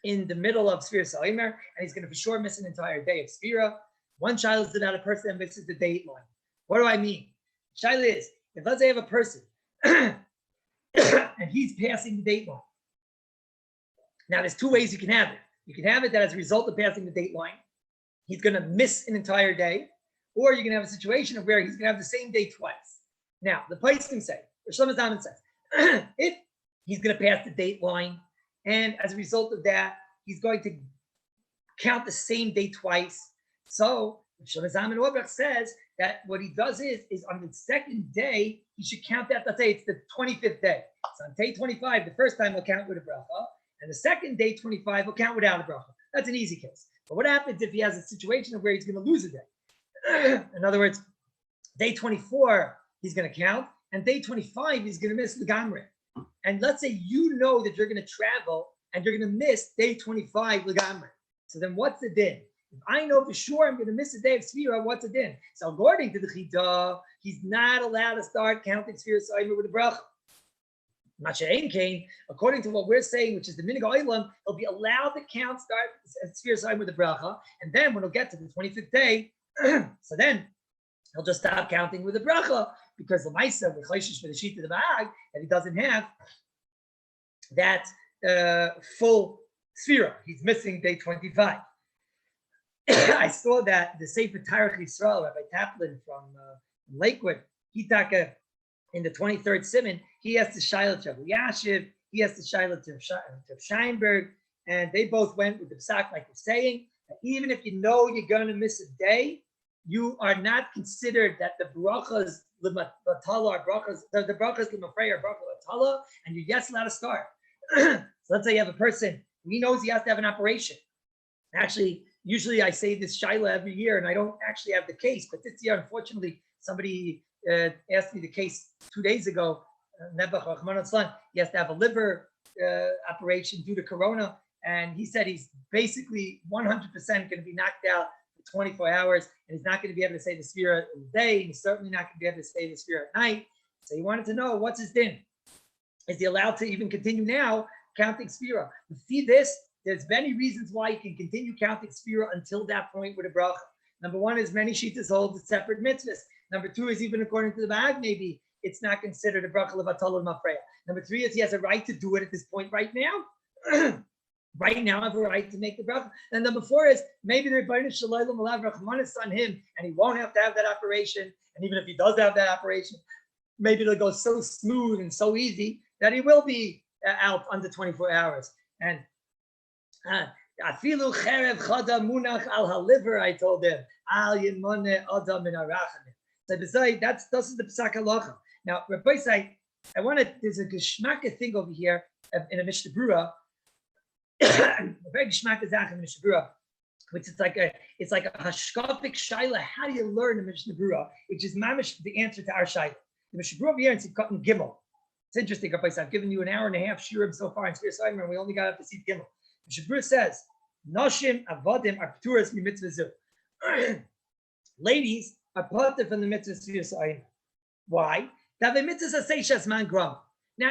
S2: in the middle of Sphira Sa'imer, and he's going to for sure miss an entire day of Sphira. One shaila is about a person that misses the date line. What do I mean? Shaila is, if let's say I have a person and he's passing the date line. Now there's 2 ways you can have it. You can have it that as a result of passing the date line, he's going to miss an entire day, or you can have a situation of where he's going to have the same day twice. Now, the poskim say, or Shlomo Zalman says, if he's going to pass the date line, and as a result of that, he's going to count the same day twice. So, Shlomo Zalman says that what he does is on the second day, he should count that. Let's say it's the 25th day. So on day 25, the first time he'll count with a bracha, And the second day 25 will count without a bracha. That's an easy case. But what happens if he has a situation of where he's going to lose a day? In other words, day 24 he's going to count, and day 25 he's going to miss the gamre. And let's say you know that you're going to travel and you're going to miss day 25 legamre. So then what's the din? If I know for sure I'm going to miss a day of Sfira, what's the din? So according to the Chida, he's not allowed to start counting Sfira Saimer with a bracha. Masha'en Kain, according to what we're saying, which is the Minig Olam, he'll be allowed to count, start Sfira Saimer with a bracha, and then when he'll get to the 25th day, so then he'll just stop counting with a bracha, because the Maisa, with Chayshish for the sheet of the bag, that he doesn't have that full Sfira. He's missing day 25. I saw that the Sefer Tarech Yisrael, Rabbi Taplin from Lakewood, Hitaka, in the 23rd Siman, he has to Shiloh to Yashiv, he has to Shiloh to Scheinberg, and they both went with the psak like we're saying, that even if you know you're going to miss a day, you are not considered that the brachas l'matala are brachas, the brachas l'mafrei are brachas l'matala, and you're yes allowed to start. So let's say you have a person, he knows he has to have an operation. Actually, usually I say this shaila every year, and I don't actually have the case, but this year, unfortunately, somebody asked me the case 2 days ago. Nebuch Rahman al-Slan, he has to have a liver operation due to corona, and he said he's basically 100% going to be knocked out for 24 hours, and he's not going to be able to say the Sfira in the day, and he's certainly not going to be able to say the Sfira at night. So he wanted to know, what's his din? Is he allowed to even continue now counting Sfira? You see this? There's many reasons why you can continue counting Sfira until that point with a bracha. Number one is many shittas hold the separate mitzvahs. Number two is even according to the Bag, maybe it's not considered a bracha levatal mafreya. Number three is he has a right to do it at this point right now. Right now, I have a right to make the bracha. And number four is maybe the Rebbeinu Shalom will have Rachmanis on him, and he won't have to have that operation. And even if he does have that operation, maybe it'll go so smooth and so easy that he will be out under 24 hours. And afilu cherev chada munach al haliver, I told him, al yimone adam min arachamim. So beside this is the Pesach Halacha. Now, Rabbi say, there's a geschmacka thing over here in a Mishnah Berurah, a very geschmacka zach in Mishnah Berurah, which it's like a hashkafic shaila. How do you learn a Mishnah Berurah, which is mamish the answer to our shaila? The Mishnah Berurah here in Sikkat Gimel. It's interesting, Rabbi say, I've given you an hour and a half shiurim so far in Sfir Saimer, and we only got up to see Gimel. The Mishnah Berurah says, Nashim avodim are pturas mi mitzvah. Ladies are parted from the mitzvah Sfir Saimer. Why? Now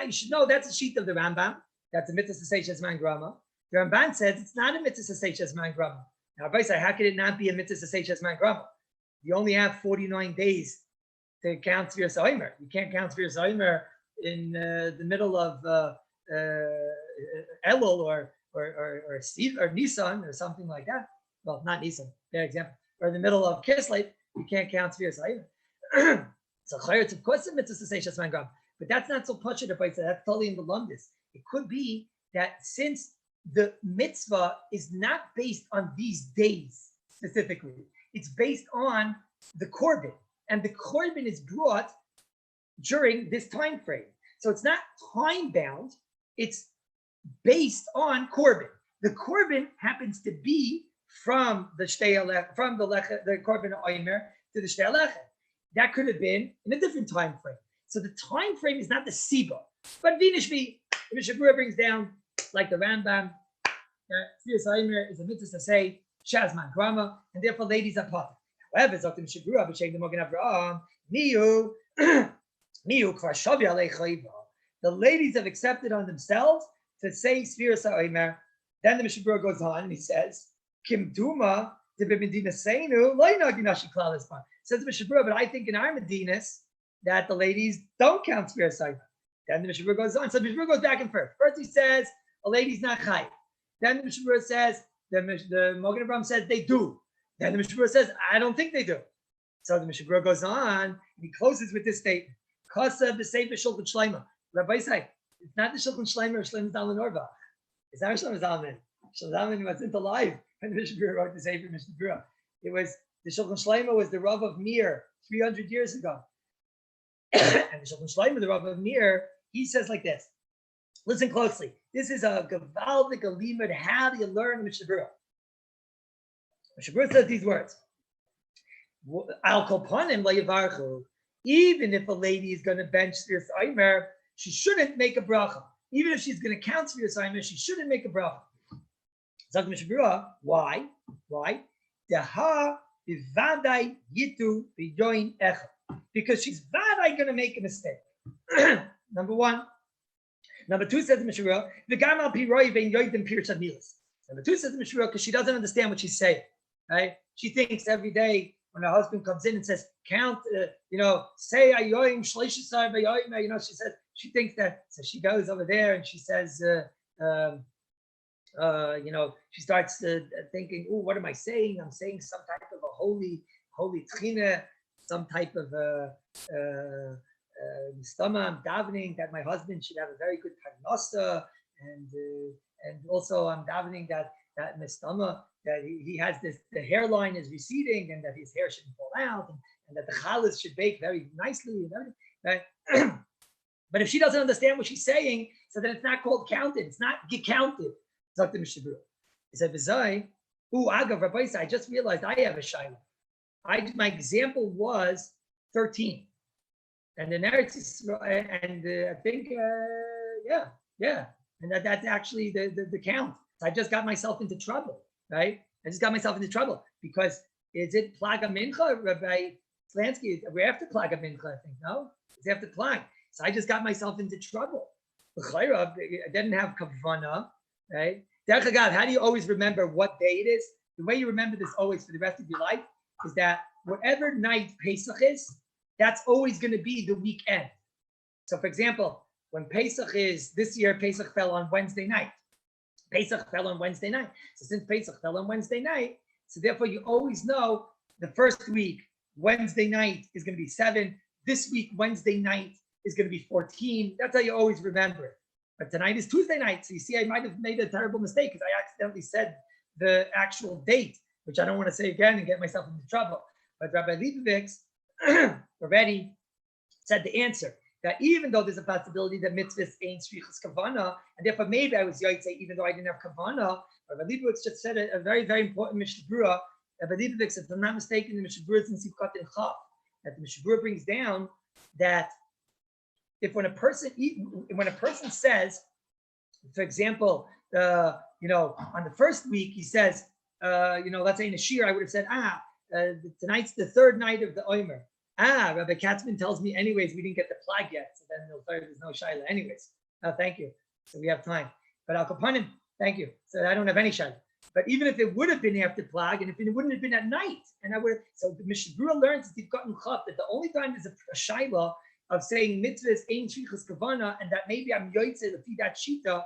S2: you should know that's a sheet of the Rambam. That's a mitzvah seishes man grama. The Ramban says it's not a mitzvah seishes man grama. Now, Rabbi say, how could it not be a mitzvah seishes man grama? You only have 49 days to count Sfir Saimer. You can't count Sfir Saimer in the middle of Elul or Nissan or something like that. Well, not Nissan, bad example. Or in the middle of Kislev, you can't count Sfir Saimer. So it's of course a mitzvah to say Shasman Gram, but that's not so pashut if I say that's totally in the Lundis. It could be that since the mitzvah is not based on these days specifically, it's based on the korban, and the korban is brought during this time frame. So it's not time bound; it's based on korban. The korban happens to be from the the korban oimer to the shtei alechet. That could have been in a different time frame. So the time frame is not the siba. But Vinishvi, the Mishnah Berurah brings down, like the Rambam, Sfir Saimer is a mitzvah to say Shazman Grama, and therefore ladies are part. However, Dr. Mishnah Berurah, B'Shem the Mogen Avraham, Miu Kvar Shavi Alei Chayva. The ladies have accepted on themselves to say Sfir Saimer. Then the Mishnah Berurah goes on and he says, Kim Duma, the Bimedina Seinu, Loina Ginashi Kallus. Says the Mishnah Berurah, but I think in our Medinas that the ladies don't count Sfir Saimer. Then the Mishnah Berurah goes on. So the Mishnah Berurah goes back and forth. First he says a lady's not chayv. Then the Mishnah Berurah says the Mogen Avraham says they do. Then the Mishnah Berurah says I don't think they do. So the Mishnah Berurah goes on and he closes with this statement: Kasa b'sefer Shulchan Shleima. Rabbi say it's not the Shulchan Shleima or Shleim Zalman Orva. It's not Shleim Zalman. Shleim Zalman wasn't alive when the Mishnah Berurah wrote the Sefer Mishnah Berurah. It was the Shulchan Shleima was the Rav of Mir 300 years ago. And the Shulchan Shleima, the Rav of Mir, he says like this. Listen closely. This is a gewaldige limud. How do you learn Mishnah Berurah? Mishnah Berurah says these words. Al kolpanim layavarchu. Even if a lady is going to bench Sfiras Omer, she shouldn't make a bracha. Even if she's going to count Sfiras Omer, she shouldn't make a bracha. Zog Mishnah Berurah, why? Why? Deha bivadai yitu b'yoin echad. Because she's vadai going to make a mistake. Number one. Number two says the Mishnah Berurah, v'gam al pi roi vein yoidim pirsad milas. Number two says the Mishnah Berurah, because she doesn't understand what she's saying. Right? She thinks every day when her husband comes in and says, count, say ayoim shleishisai v'yoim, she says, she thinks that, so she goes over there and she says, she starts thinking, oh, what am I saying? I'm saying some type of a holy tchina, some type of mistama. I'm davening that my husband should have a very good parnasa, and also I'm davening that mistama, that he has this, the hairline is receding and that his hair shouldn't fall out, and that the Kallus should bake very nicely and everything. Right? But if she doesn't understand what she's saying, so then it's not called counted. It's not get counted. Dr. Mishnah Berurah. He said, "V'zai, agav Rabbi, I just realized I have a shayla. My example was 13, and the narrative, and I think, and that's actually the count. So I just got myself into trouble, right? I just got myself into trouble because is it plaga mincha, Rabbi Slansky? We're after plaga mincha, I think. No, it's after plag. So I just got myself into trouble. I didn't have kavana, right? God, how do you always remember what day it is? The way you remember this always for the rest of your life is that whatever night Pesach is, that's always going to be the weekend. So, for example, when Pesach is, this year, Pesach fell on Wednesday night. Pesach fell on Wednesday night. So since Pesach fell on Wednesday night, so therefore you always know the first week, Wednesday night is going to be 7. This week, Wednesday night is going to be 14. That's how you always remember it. But tonight is Tuesday night. So you see, I might have made a terrible mistake because I accidentally said the actual date, which I don't want to say again and get myself into trouble. But Rabbi Leibovitz already said the answer, that even though there's a possibility that mitzvahs ain't shvichas kavana, and therefore maybe I was yoytze even though I didn't have kavana, Rabbi Leibovitz just said a very, very important Mishnah Berurah. Rabbi Leibovitz, if I'm not mistaken, the Mishnah Berurah is in Sivkat in Chav, that the Mishnah Berurah brings down that if when a person says, for example, on the first week he says, let's say in a Shiur, I would have said, tonight's the third night of the Omer. Rabbi Katzman tells me, anyways, we didn't get the flag yet, so then there's no Shaila. Anyways, thank you. So we have time. But Al Kapanim, thank you. So I don't have any Shaila. But even if it would have been after flag, and if it wouldn't have been at night, and I would, so the Mishnah Berurah learns that the only time there's a Shaila of saying mitzvahs ain't shvichas kavana, and that maybe I'm yoytze to feed that shita,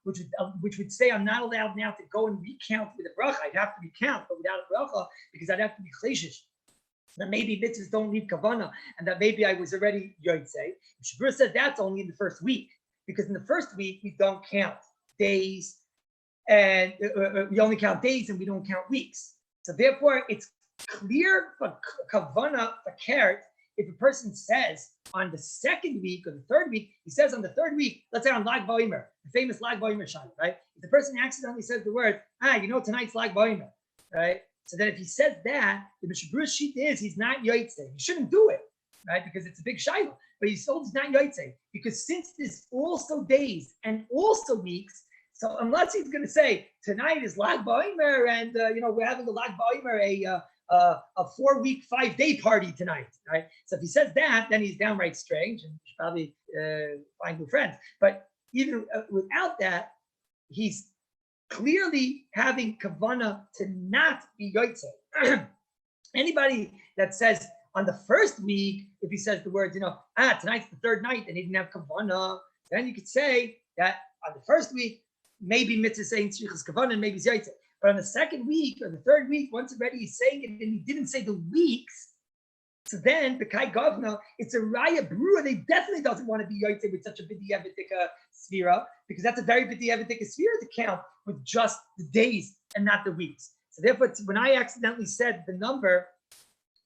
S2: which would say I'm not allowed now to go and recount with a bracha. I'd have to recount, but without a bracha, because I'd have to be chleishish. That maybe mitzvahs don't need kavana, and that maybe I was already yoytze. Shabur said that's only in the first week, because in the first week we don't count days, and we only count days and we don't count weeks. So therefore, it's clear for kavana for carrot. If a person says on the second week or the third week, he says on the third week, let's say on Lag BaOmer, the famous Lag BaOmer shot, right? If the person accidentally says the word, tonight's Lag BaOmer, right? So then if he says that, the Mishnah Berurah sheet is he's not yoytze. He shouldn't do it, right? Because it's a big shayla. But he's told he's not yoytze. Because since there's also days and also weeks, so unless he's going to say tonight is Lag BaOmer and we're having a Lag BaOmer, a 4-week, 5-day party tonight, right? So if he says that, then he's downright strange and should probably find new friends. But even without that, he's clearly having kavana to not be yoytze. Anybody that says on the first week, if he says the words, tonight's the third night and he didn't have kavana, then you could say that on the first week, maybe mitzvah saying shvichas kavana and maybe it's yoytze. But on the second week or the third week, once already he's saying it and he didn't say the weeks, so then the Kai Govna, it's a Raya Berurah. They definitely doesn't want to be yoytze with such a b'di'evitika sphira, because that's a very b'di'evitika sphira to count with just the days and not the weeks. So therefore, when I accidentally said the number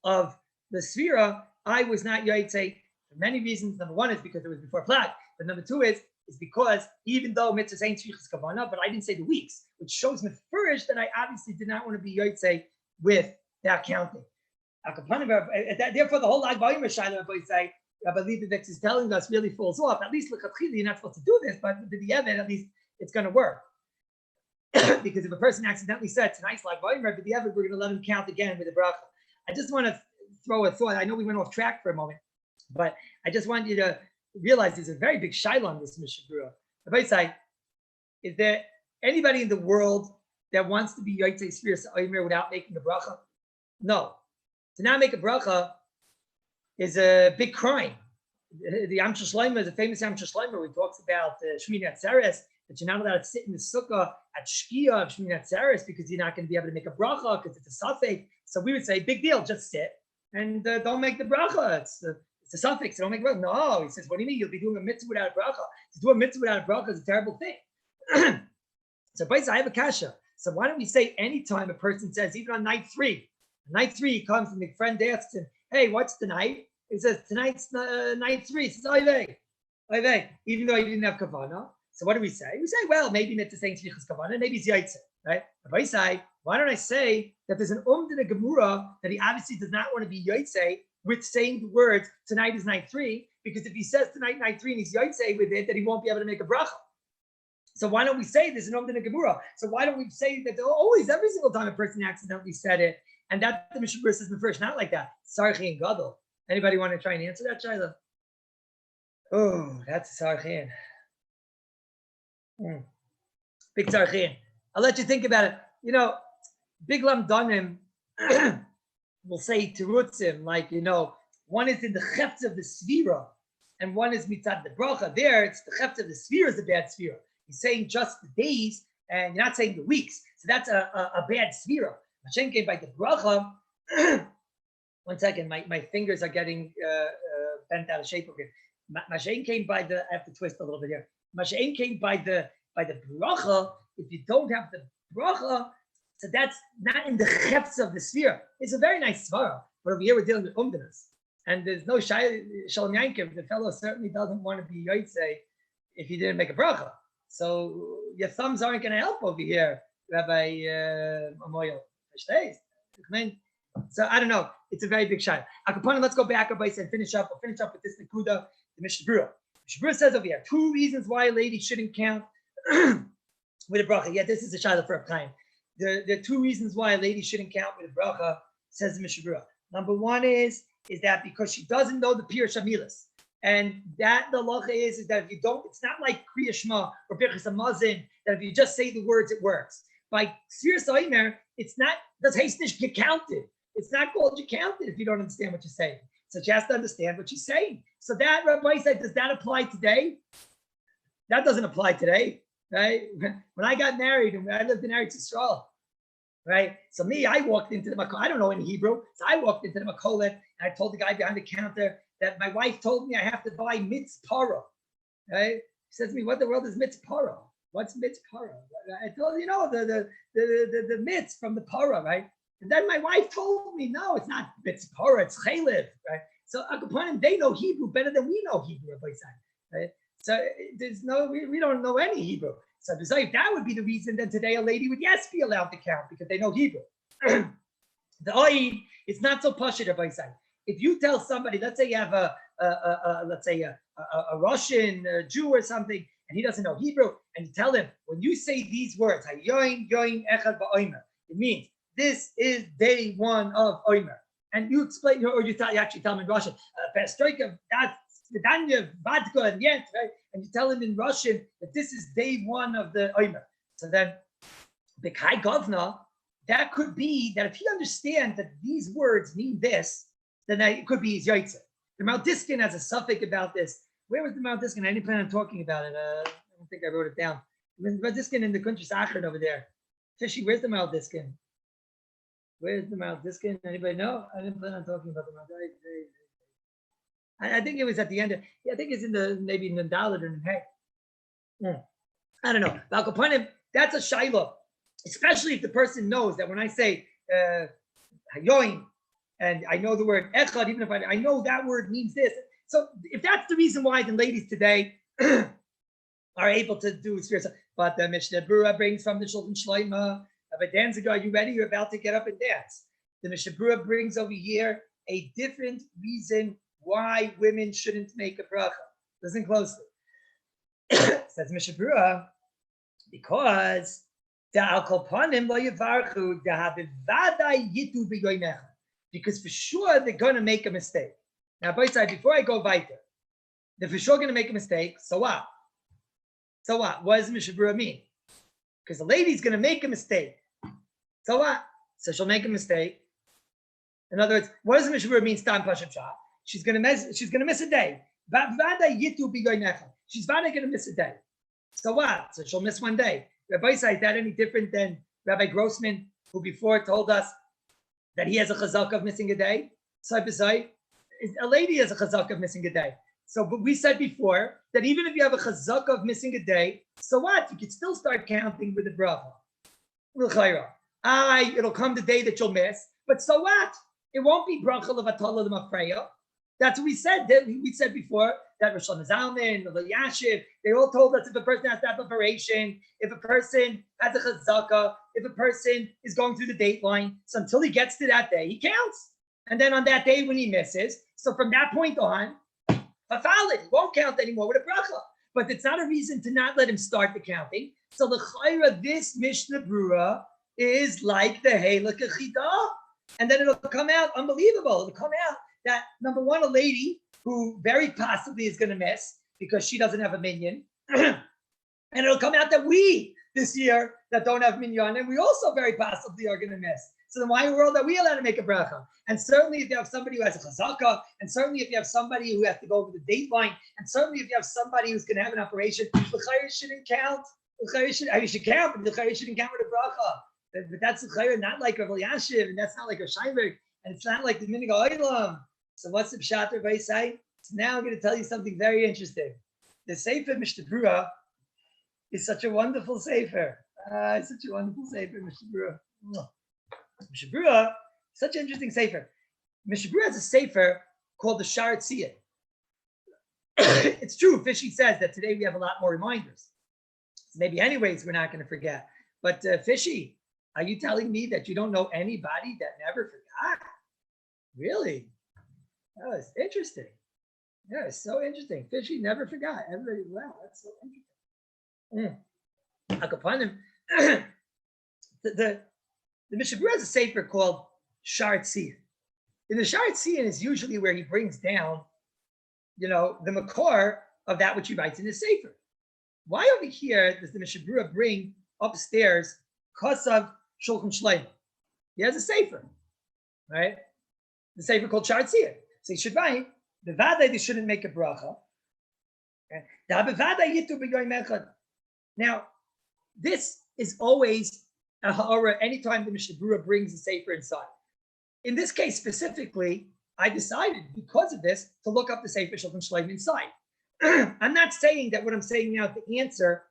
S2: of the sphira, I was not yoytze for many reasons. Number one is because it was before flag. But number two is is because even though mitzvah ain't tzrichas kavana, but I didn't say the weeks, which shows me first that I obviously did not want to be yotzei with that counting. Therefore, the whole lag volume of Shiloh, Rabbi say, Rabbi Leibovitz is telling us really falls off. At least l'chatchila, you're not supposed to do this, but with the Evan, at least it's going to work. Because if a person accidentally said tonight's lag volume, Rabbi the Evan, we're going to let him count again with the bracha. I just want to throw a thought. I know we went off track for a moment, but I just want you to realize there's a very big shiloh on this Mishnah Berurah. Rabbi say, is there anybody in the world that wants to be yotzei sfiras omer without making a bracha? No. To not make a bracha is a big crime. The Yom Shlomo, the famous Yom Shlomo, where he talks about Shmini Atzeres, that you're not allowed to sit in the sukkah at Shkia of Shmini Atzeres because you're not going to be able to make a bracha because it's a suffix. So we would say, big deal, just sit and don't make the bracha. It's a suffix, so don't make a bracha. No, he says, what do you mean? You'll be doing a mitzvah without a bracha. To do a mitzvah without a bracha is a terrible thing. So, I have a kasha. So why don't we say anytime a person says, even on night 3, he comes and the friend asks him, hey, what's tonight? He says, tonight's night 3. He says, Oy, even though he didn't have kavana. So what do we say? We say, well, maybe mitzvah saying tzrichas kavana, maybe it's yaitze, right? If I say, why don't I say that there's an in the Gemara that he obviously does not want to be yaitze with saying the words, tonight is night 3, because if he says tonight night 3 and he's yaitze with it, then he won't be able to make a bracha. So why don't we say there's an in the Gemara? So why don't we say that always, every single time a person accidentally said it, and that the Mishnah Berurah says in the first, not like that. Sarchi and Gadol. Anybody want to try and answer that, Shaila? Oh, that's a Sarchi. Big Sarchi. I'll let you think about it. You know, Big Lamdanim will say Terutzim, like, one is in the Chefts of the Svira, and one is Mitzad the Bracha. There, it's the Chefts of the Svira is a bad Svira. He's saying just the days, and you're not saying the weeks. So that's a bad Svira. Mashen came by the bracha. 1 second, my fingers are getting bent out of shape over here. Mashen came by the, I have to twist a little bit here. Mashen came by the bracha. If you don't have the bracha, so that's not in the chefs of the sphere. It's a very nice svara, but over here we're dealing with umdinas. And there's no Shalom Yankiv. The fellow certainly doesn't want to be yotzei if he didn't make a bracha. So your thumbs aren't going to help over here, Rabbi Amoyel. So I don't know. It's a very big shot. Akapanim, let's go back and finish up. We'll finish up with this Nakuda, the Mishnah Berurah. Mishnah Berurah says over here, 2 reasons why a lady shouldn't count with a bracha. Yeah, this is a shayla for a time. There are 2 reasons why a lady shouldn't count with a bracha, says the Mishnah Berurah. Number 1 is that because she doesn't know the Pirush Hamilas. And that the halacha is that if you don't, it's not like Kriya Shema or Birchas Hamazon, that if you just say the words, it works. By Sfiras Omer, it's not, does Hastnish get counted? It's not called you counted if you don't understand what you're saying. So she has to understand what she's saying. So that Rabbi said, does that apply today? That doesn't apply today, right? When I got married and I lived in Eretz Yisrael, right? So me, I walked into the makol. I don't know any Hebrew, so I walked into the makolet and I told the guy behind the counter that my wife told me I have to buy mitzpara, right? He says to me, what the world is mitzpara? What's mitzpara? I told the mitz from the para, right? And then my wife told me, no, it's not mitzpara, it's chaylev, right? So Akapanim, they know Hebrew better than we know Hebrew, right? So there's no, we don't know any Hebrew. So if that would be the reason, then today a lady would be allowed to count because they know Hebrew. The oid, it's not so pashut, Rabbi say. If you tell somebody, let's say you have a Russian Jew or something, and he doesn't know Hebrew, and you tell him, when you say these words, hayoin yoin echad ba'omer, it means this is day 1 of Omer. And you explain, or you actually tell him in Russian, Perestroika, that's Vidanya, Vodka, and Yent, right? And you tell him in Russian that this is day 1 of the Omer. So then, B'kai Govna, that could be that if he understands that these words mean this, then it could be his yaitze. The Maldiskin has a suffix about this. Where was the Maldiskin? I didn't plan on talking about it. I don't think I wrote it down. The Maldiskin in the country Sachin over there. Fishy, where's the Maldiskin? Where's the Maldiskin? Anybody know? I didn't plan on talking about the Maldiskin. I think it was at the end. I think it's maybe in the Dalit or in Hey. I don't know. Balkapanim, that's a shayla, especially if the person knows that when I say hayoin, and I know the word echad, even if I know that word means this. So if that's the reason why, then ladies today, are able to do spiritual. But the Mishnah Berurah brings from the Shulchan Shloima. Rabbi Danziger, are you ready? You're about to get up and dance. The Mishnah Berurah brings over here a different reason why women shouldn't make a bracha. Listen closely. Says Mishnah Berurah, because because for sure they're going to make a mistake. Now, before I go weiter, they're for sure going to make a mistake. So what? So what? What does Mishnah Berurah mean? Because the lady's going to make a mistake. So what? So she'll make a mistake. In other words, what does Mishnah Berurah mean? Stam Pashup Shah. She's going to miss a day. She's going to miss a day. So what? So she'll miss one day. Rabbi said, is that any different than Rabbi Grossman, who before told us that he has a chazak of missing a day? Side by side, a lady has a chazak of missing a day. So, but we said before that even if you have a chazak of missing a day, so what? You can still start counting with the bracha. It'll come the day that you'll miss, but so what? It won't be bracha levatala l'mafreya. That's what we said. We said before that Rosh Zalman, the Yashiv, they all told us if a person has to have preparation, if a person has a chazaka, if a person is going through the date line, so until he gets to that day, he counts. And then on that day when he misses, so from that point on, he won't count anymore with a bracha. But it's not a reason to not let him start the counting. So the chayra, this Mishnah Berurah is like the Halacha Chidah. And then it'll come out unbelievable. It'll come out that, number one, a lady who very possibly is going to miss because she doesn't have a minion. And it'll come out that we, this year, that don't have minyan, and we also very possibly are going to miss. So then why in the world are we allowed to make a bracha? And certainly if you have somebody who has a chazaka, and certainly if you have somebody who has to go over the date line, and certainly if you have somebody who's going to have an operation, the chayyur shouldn't count. You should count, but the chayyur shouldn't count with a bracha. But that's the chayyur, not like Rav Yashiv, and that's not like a Sheinberg, and it's not like the Minig Oilam. So what's the pshat Rabbi say? So now I'm going to tell you something very interesting. The Sefer Mishnah Berurah is such a wonderful Sefer. It's such a wonderful Sefer, Mishnah Berurah. Mishnah Berurah, such an interesting Sefer. Mishnah Berurah has a Sefer called the Sha'ar Tziyah. It's true, Fishy says that today we have a lot more reminders. So maybe anyways, we're not going to forget. But Fishy, are you telling me that you don't know anybody that never forgot? Really? That was interesting. Yeah, it's so interesting. Fishy never forgot. Everybody, wow, that's so interesting. The Mishnah Berurah has a sefer called Sha'ar Tziyah. In the Sha'ar Tziyah is usually where he brings down, the makor of that which he writes in his sefer. Why over here does the Mishnah Berurah bring upstairs Kosav Shulchan Shloimo? He has a sefer, right? The sefer called Sha'ar Tziyah. So he should write, Bevadai, they shouldn't make a bracha. Now, this is always a ha'ara anytime the Mishnah Berurah brings a sefer inside. In this case specifically, I decided because of this to look up the sefer Shulchan Shloimo inside. I'm not saying that what I'm saying now is the answer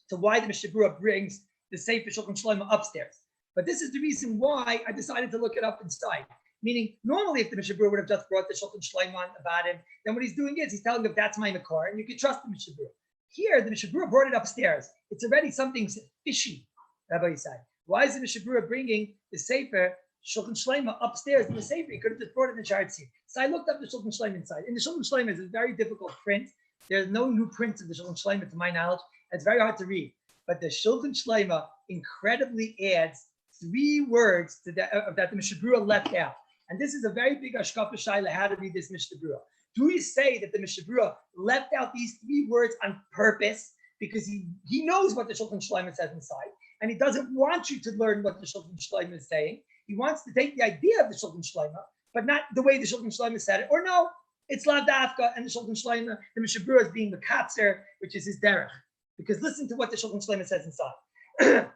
S2: to why the Mishnah Berurah brings the sefer Shulchan Shloimo upstairs. But this is the reason why I decided to look it up inside. Meaning, normally, if the Mishnah Berurah would have just brought the Shulchan Shloimo about him, then what he's doing is he's telling him that's my makor, and you can trust the Mishnah Berurah. Here, the Mishnah Berurah brought it upstairs. It's already something fishy, Rabbi said. Why is the Mishnah Berurah bringing the sefer Shulchan Shloimo upstairs in the sefer? He could have just brought it in the Sha'ar Tziyah. So I looked up the Shulchan Shloimo inside. In the Shulchan Shloimo, it's a very difficult print. There's no new prints of the Shulchan Shloimo, to my knowledge. It's very hard to read. But the Shulchan Shloimo incredibly adds 3 words to that the Mishnah Berurah left out. And this is a very big ashkafa shaila, how to read this Mishnah Berurah. Do we say that the Mishnah Berurah left out these 3 words on purpose because he knows what the Shulchan Shloimo says inside, and he doesn't want you to learn what the Shulchan Shloimo is saying? He wants to take the idea of the Shulchan Shloimo, but not the way the Shulchan Shloimo said it. Or no, it's lav dafka, and the Shulchan Shloimo, the Mishnah Berurah is being the katzer, which is his derech. Because listen to what the Shulchan Shloimo says inside.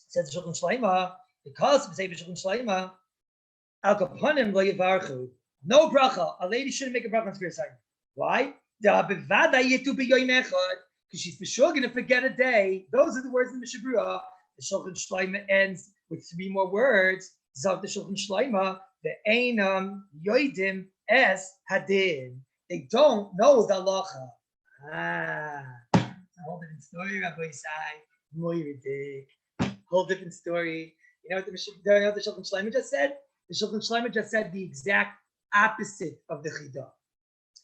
S2: Says the Shulchan Shloimo, because of the Shulchan Shloimo, Al kapanim lo yivarchu. No bracha. A lady shouldn't make a bracha on Spirit Side. Why? Because she's for sure going to forget a day. Those are the words in the Mishnah Berurah. The Shulchan Shloimo ends with 3 more words. Zav the Shulchan Shloimo, the einam yoidim es hadin. They don't know the halacha. whole different story, Rabbi Isai. Whole different story. You know what the Shulchan Shlomo just said? The Shulchan Shlomo just said the exact opposite of the Chidah.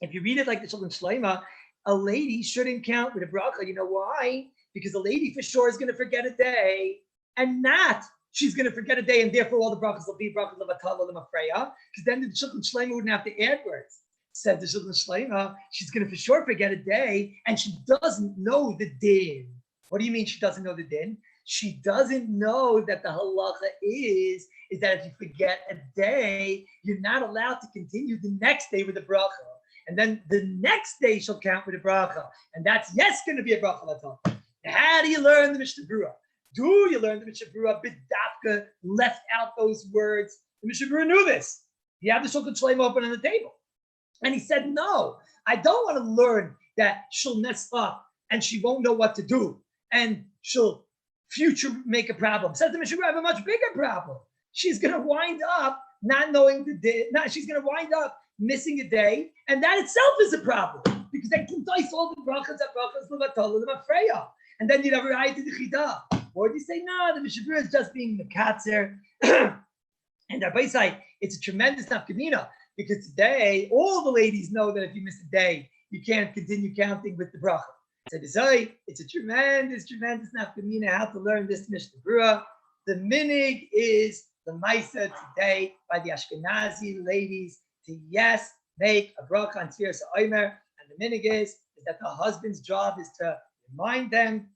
S2: If you read it like the Shulchan Shlomo, a lady shouldn't count with a bracha. You know why? Because a lady for sure is going to forget a day, and not she's going to forget a day, and therefore all the brachas will be brachas of Atala Lemafreya, because then the Shulchan Shlomo wouldn't have to add words. Said the Shulchan Shlomo, she's going to for sure forget a day, and she doesn't know the din. What do you mean she doesn't know the din? She doesn't know that the halacha is that if you forget a day, you're not allowed to continue the next day with the bracha. And then the next day she'll count with a bracha. And that's going to be a bracha. How do you learn the Mishnah Berurah? Do you learn the Mishnah Berurah? Bidafka left out those words. The Mishnah Berurah knew this. He had the Shulchan Shlomo open on the table. And he said, no, I don't want to learn that she'll mess up and she won't know what to do. And she'll make a problem. Says the Mishnah Berurah, I have a much bigger problem. She's going to wind up not knowing the day. She's going to wind up missing a day, and that itself is a problem because they can dice all the brachas and then you'd have a right to the chidah. Or do you say no? The Mishnah Berurah is just being the katzer, and Rabbi say it's a tremendous nafkamina because today all the ladies know that if you miss a day, you can't continue counting with the bracha. So it's a tremendous nafkamina how to learn this Mishnah Berurah. The minig is the Maisa today by the Ashkenazi ladies to make a bracha on Tfiras Omer, and the minig is that the husband's job is to remind them.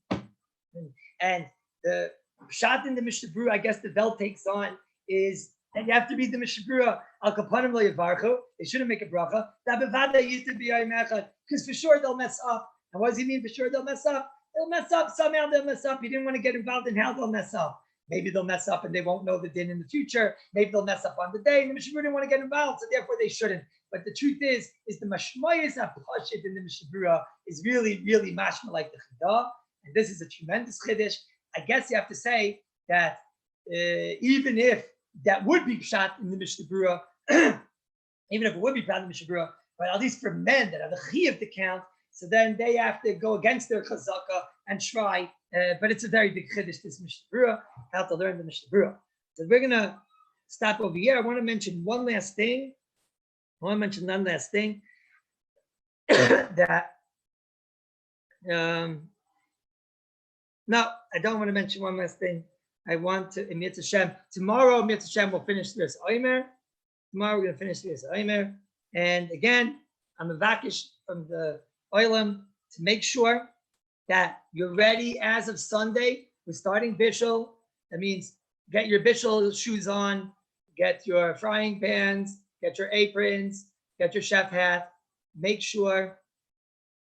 S2: And the pshat in the Mishnah Berurah, I guess the Vel takes on is that you have to read the Mishnah Berurah al kapanim lo yivarchu. They shouldn't make a bracha. That bevada used to be because for sure they'll mess up. And what does he mean for sure they'll mess up? They'll mess up. Somehow they'll mess up. You didn't want to get involved in how they'll mess up. Maybe they'll mess up and they won't know the din in the future. Maybe they'll mess up on the day. And the Mishnah Berurah didn't want to get involved, so therefore they shouldn't. But the truth is the mashmayis apashit in the Mishnah Berurah is really, really mashma like the chidah. And this is a tremendous chiddush. I guess you have to say that even if that would be pshat in the Mishnah Berurah, even if it would be pshat in the Mishnah Berurah, but at least for men that have the chiyuv to count, so then they have to go against their chazaka and try. But it's a very big chiddush, this Mishnah Berurah, how to learn the Mishnah Berurah. So we're going to stop over here. I want to mention one last thing. That, no, I don't want to mention one last thing. I want to, in Mitzvah Shem, tomorrow, Mitzvah Shem will finish this Omer. Tomorrow we're going to finish this Omer. And again, I'm a vakish from the Oilam to make sure that you're ready as of Sunday. We're starting Bishul. That means get your Bishul shoes on, get your frying pans, get your aprons, get your chef hat. Make sure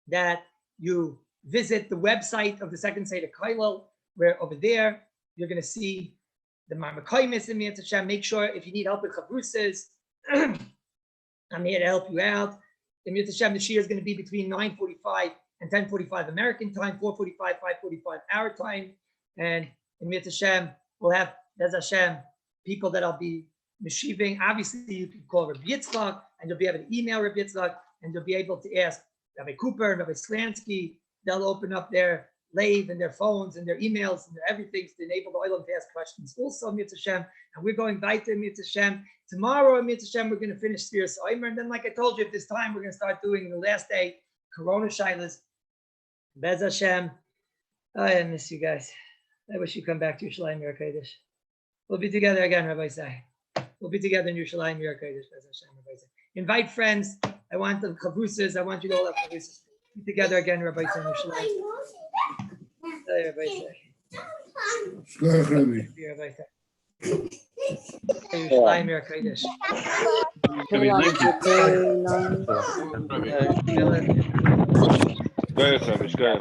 S2: that you visit the website of the Second Seder Kallus, where over there you're going to see the Marmakaimis in Mitzvah Shem. Make sure if you need help with chavrusas, I'm here to help you out. In Mitzvah Shem, the Shiur is going to be between 9:45 and 10:45 American time, 4:45, 5:45 our time. And in Mitzvah Shem, we'll have, Bez Hashem, people that I'll be meshiving. Obviously, you can call Rabbi Yitzchak, and you'll be able to email Rabbi Yitzchak, and you'll be able to ask Rabbi Cooper and Rabbi Slansky. They'll open up their lave and their phones and their emails and their everything to enable the Oilam to ask questions. Also, Mitzvah Shem, and we're going weiter in Mitzvah Shem. Tomorrow in Mitzvah Shem, we're going to finish Tfiras Omer, and then, like I told you, at this time, we're going to start doing the last day, Corona Shilas. Bez Hashem. I miss you guys. I wish you'd come back to Yerushalayim Yer Kodesh. We'll be together again, Rabbi Say. We'll be together in Yerushalayim Yer Kodesh, Bez Hashem, Rabbi Say. Invite friends. I want the chavrusas. I want you to all have chavrusas. Be together again, Rabbi Say, in Yerushalayim. Rabbi Say.
S1: Shkoyach, Rabbi.
S2: Rabbi Say. Yerushalayim Yer Kodesh.
S5: Go ahead, Rabbi. Go ahead.